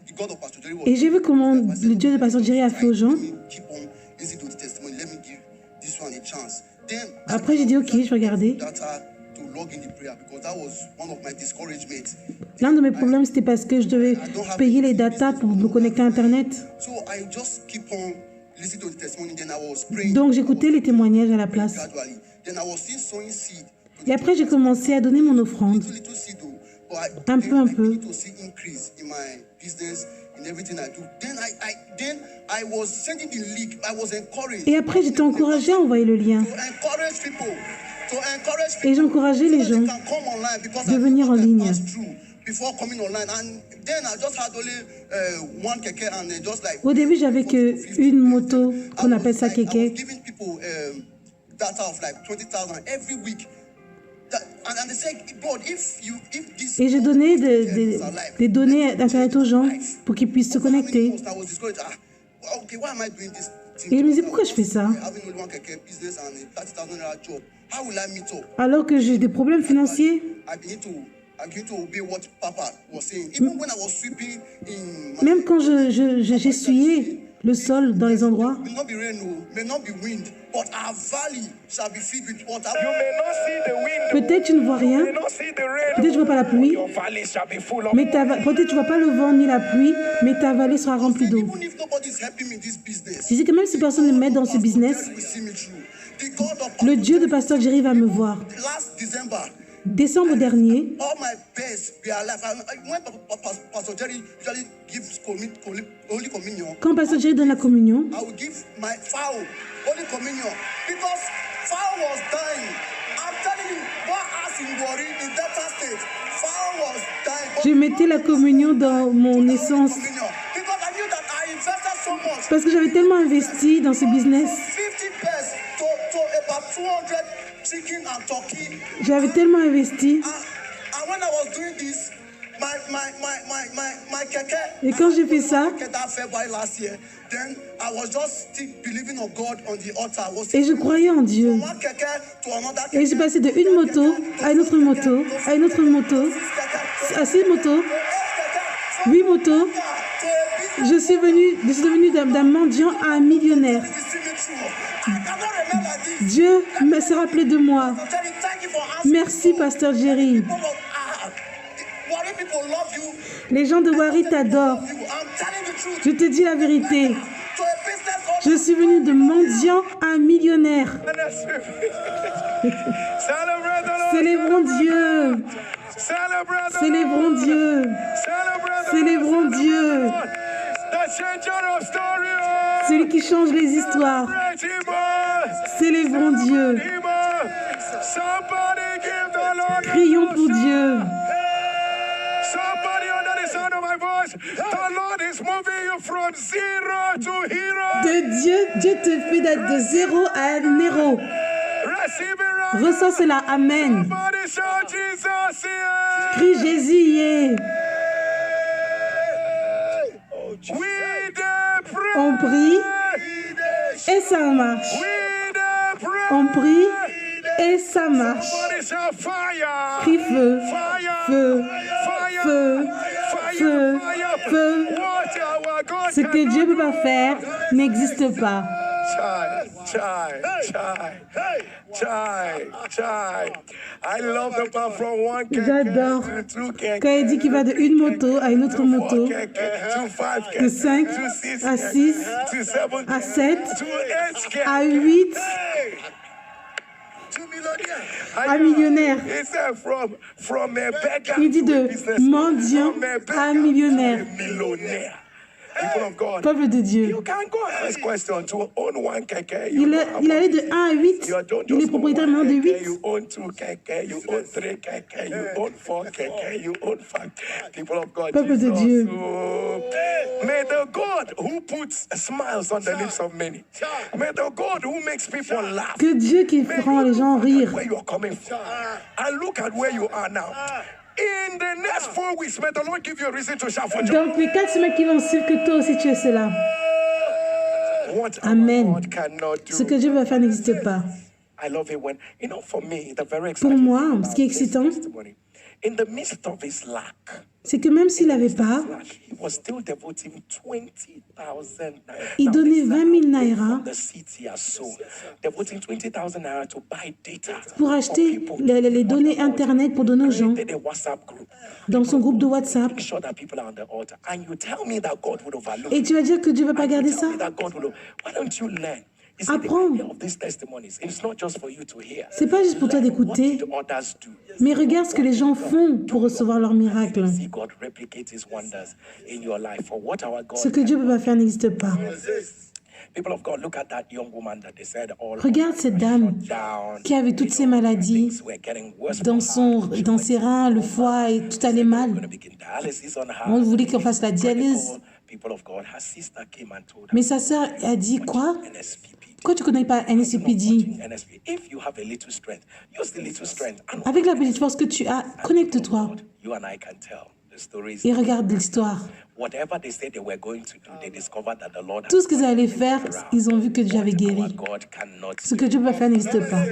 the God of Pastor Jerry was Et j'ai vu comment le Dieu de Pasteur Jerry a fait aux gens. keep on listening to the testimony. Let me give this one a chance. Then Après, j'ai dit, ok, je vais regarder. data to log in the prayer because that was one of my discouragements. L'un de mes problèmes, c'était parce que je devais payer les datas pour me connecter à Internet. So I just keep on listening to the testimony. Then I was praying. Donc, j'écoutais les témoignages à la place. Gradually. Then I was still sowing seed. Et après, j'ai commencé à donner mon offrande. little seed though, but Un peu, un peu. to see increase in my business, in everything I do. Then I was sending the link. I was encouraged. Et après, j'étais encouragée à envoyer le lien. To encourage people. Et j'encourageais les gens de venir en ligne. Au début, j'avais qu'une moto qu'on appelle ça kéké. Et j'ai donné des données d'Internet aux gens pour qu'ils puissent se connecter. Et je me disais, pourquoi je fais ça? Alors que j'ai des problèmes financiers. Même quand j'essuyais le sol dans les endroits. Peut-être tu ne vois rien. Peut-être tu ne vois pas la pluie. Mais peut-être tu ne vois pas le vent ni la pluie, mais ta vallée sera remplie d'eau. Je dis que même si personne ne m'aide dans ce business, le Dieu de Pasteur Jerry va me voir. Décembre dernier, quand Pasteur Jerry donne la communion, je mettais la communion dans mon essence parce que j'avais tellement investi dans ce business. J'avais tellement investi. Et quand j'ai fait ça, et je croyais en Dieu. Et j'ai passé de une moto à une autre moto, à une autre moto, à 6 motos, 8 motos. Je suis devenu d'un mendiant à un millionnaire. Dieu s'est rappelé de moi. Merci, Pasteur Jerry. Les gens de Warri t'adorent. Je te dis la vérité. Je suis venu de mendiant à un millionnaire. Célébrons Dieu. Célébrons Dieu. Célébrons Dieu. Celui qui change les histoires. Célébrons Dieu. Prions pour Dieu. Dieu te fait d'être de zéro à un héros. Reçois cela. Amen. Crie Jésus. Yeah. On prie et ça marche. On prie et ça marche. Crie feu, feu, feu, feu, feu. Ce que Dieu ne peut pas faire n'existe pas. J'adore quand il dit qu'il va de une moto à une autre moto, de 5 à 6, à 7, à 8, à millionnaire. Il dit de mendiant à millionnaire. Peuple de Dieu. Il allait de 1 à 8. Il est propriétaire maintenant de 8. Peuple de Dieu. May the God who puts smiles on the lips of many. May the God who makes people laugh. Que Dieu qui rend les gens rire. Where you are coming from. And look at where you are now. In the next 4 weeks, may the Lord give you a reason to shout for joy. Donc les 4 semaines qui vont suivre, que toi aussi tu es cela. Amen. Ce que Dieu va faire n'existe pas. Pour moi, ce qui est excitant, c'est que même s'il n'avait pas, il donnait 20 000 naira pour acheter les données Internet pour donner aux gens dans son groupe de WhatsApp. Et tu vas dire que Dieu ne va pas garder ça? Apprends. C'est pas juste pour toi d'écouter, mais regarde ce que les gens font pour recevoir leur miracle. Ce que Dieu peut pas faire n'existe pas. Regarde cette dame qui avait toutes ces maladies dans ses reins, le foie, et tout allait mal. On voulait qu'on fasse la dialyse. Mais sa sœur a dit quoi? Pourquoi tu ne connais pas NSPD? Avec la petite force que tu as, connecte-toi et regarde l'histoire. Tout ce qu'ils allaient faire, ils ont vu que Dieu avait guéri. Ce que Dieu peut faire n'existe pas.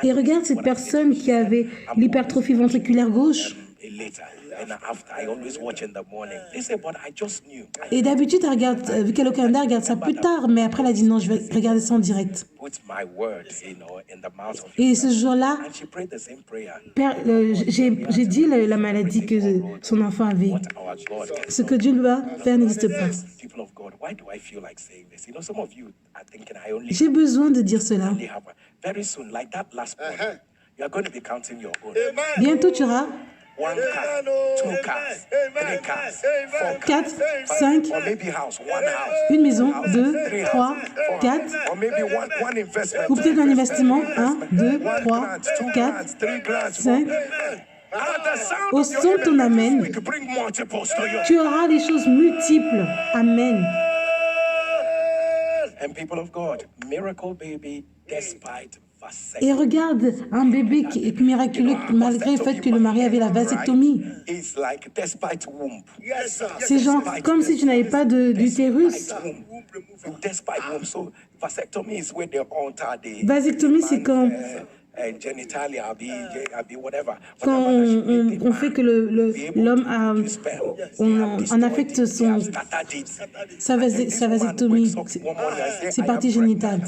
Et regarde cette personne qui avait l'hypertrophie ventriculaire gauche. Et d'habitude, elle regarde, vu qu'elle est au Canada, elle regarde ça plus tard, mais après, elle a dit non, je vais regarder ça en direct. Et ce jour-là, j'ai dit la maladie que son enfant avait. Ce que Dieu va faire n'existe pas. J'ai besoin de dire cela. Bientôt, tu auras 4, 5, une maison, 2, 3, 4, ou peut-être un investissement, 1, 2, 3, 4, 5. Au son de ton amen, tu auras des choses multiples. Amen. Et regarde, un bébé qui est miraculeux malgré le fait que le mari avait la vasectomie. C'est genre comme si tu n'avais pas d'utérus. Vasectomie, c'est quand on fait que l'homme on affecte sa vasectomie, ses parties génitales.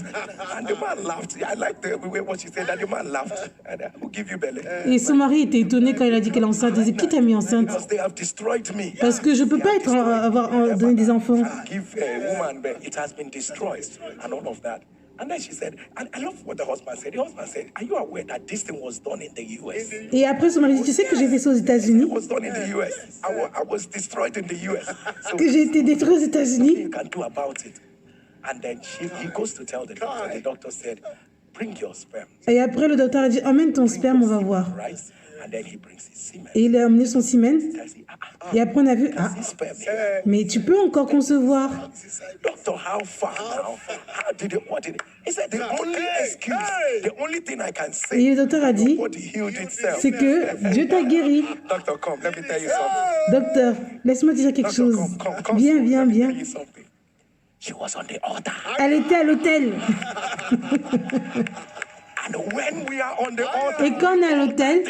Et son mari était étonné quand il a dit qu'elle est enceinte. Il disait, qui t'a mis enceinte? Parce que je ne peux pas avoir donné des enfants. And then she said, and I love what the husband said. The husband said, are you aware that this thing was done in the US? Et après, son mari dit, tu sais que j'ai fait ça aux États-Unis? It was done in the US. I was destroyed in the US. So, que j'ai été détruit aux États-Unis. You can do about it. And then he goes to tell the doctor. The doctor said, bring your sperm. Et après, le docteur a dit, emmène ton sperme, on va voir. Et il a emmené son hymen. Et après, on a vu, mais tu peux encore concevoir. Et le docteur a dit, c'est que Dieu t'a guéri. Docteur, laisse-moi te dire quelque chose. Viens. Elle était à l'autel. Et quand on est à l'autel,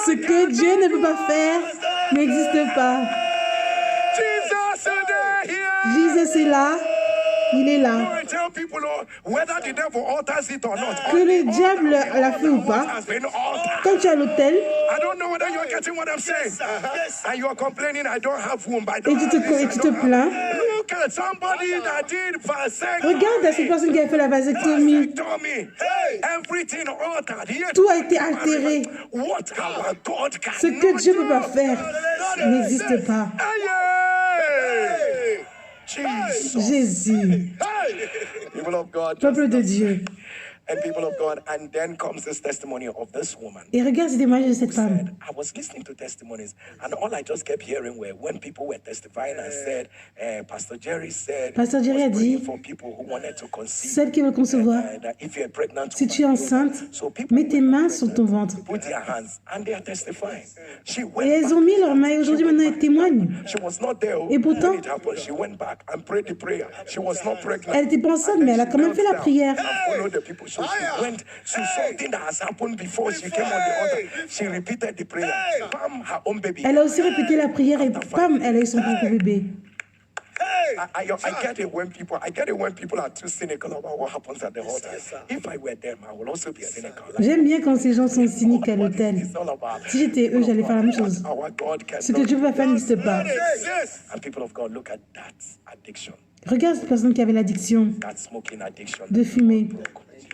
ce que Dieu ne peut pas faire n'existe pas. Jésus est là. Il est là. Que le diable l'a fait ou pas, quand tu es à l'hôtel, et tu te plains, regarde à cette personne qui a fait la vasectomie. Tout a été altéré. Ce que Dieu ne peut pas faire n'existe pas. Jésus, peuple de Dieu. Et regarde ce témoignage de cette femme. Pasteur Jerry a dit, celle qui veut concevoir, si tu es enceinte, mets tes mains sur ton ventre. Et elles ont mis leurs mains et aujourd'hui maintenant elles témoignent. Et pourtant, elle n'était pas enceinte, mais elle a quand même fait la prière. Elle a aussi répété la prière et pam, elle a eu son propre bébé. I get it when people are too cynical about what happens at the altar. If I were them, I would also be cynical. J'aime bien quand ces gens sont cyniques à l'hôtel. Si j'étais eux, j'allais faire la même chose. Ce que Dieu va faire n'existe pas. And people of God, look at that addiction. Regarde cette personne qui avait l'addiction That smoking addiction. de fumer.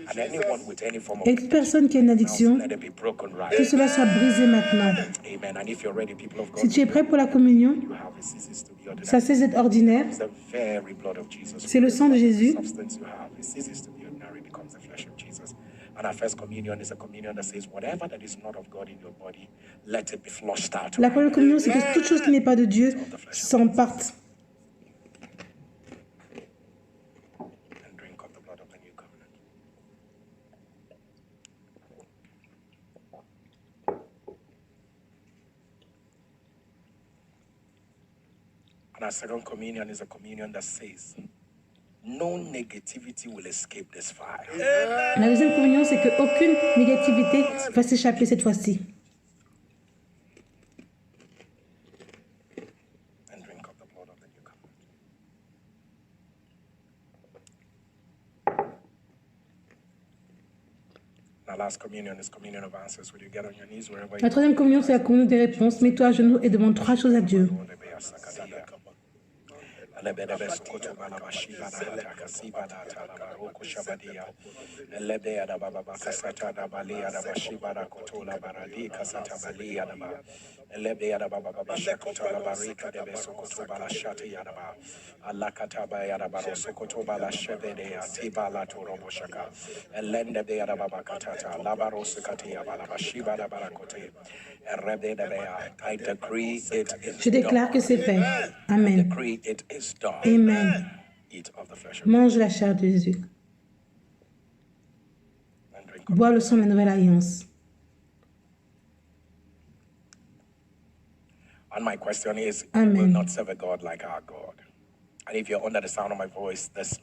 And anyone with any form of Et toute personne qui a une addiction, let it be broken right. que cela soit brisé maintenant. Amen. And if you're ready, people of God, Si tu es prêt pour la communion, you have it ceases to be ordinary. ça cesse d'être ordinaire. It's the very blood of Jesus. C'est le sang de Jésus. Substance you have, it ceases to be ordinary, becomes the flesh of Jesus. And our first communion is a communion that says, whatever that is not of God in your body, let it be flushed out. La première communion, c'est que toute chose qui n'est pas de Dieu s'en parte. And drink of the blood of the new covenant. And our second communion is a communion that says, no negativity will escape this fire. La deuxième communion, c'est qu'aucune négativité va s'échapper cette fois-ci. And drink of the blood of the new covenant. And our last communion is communion of answers. Will you get on your knees wherever La you troisième communion, c'est la communion des réponses. Mets-toi à genoux et demande 3 choses à Dieu. I decree it is Je déclare que c'est fait. Amen. decree it is done. Amen. Eat of the flesh of Mange la chair de Jésus. and drink of. Bois le sang de la nouvelle alliance. And my question is, Amen. we will not serve a God like our God. And if you're under the sound of my voice this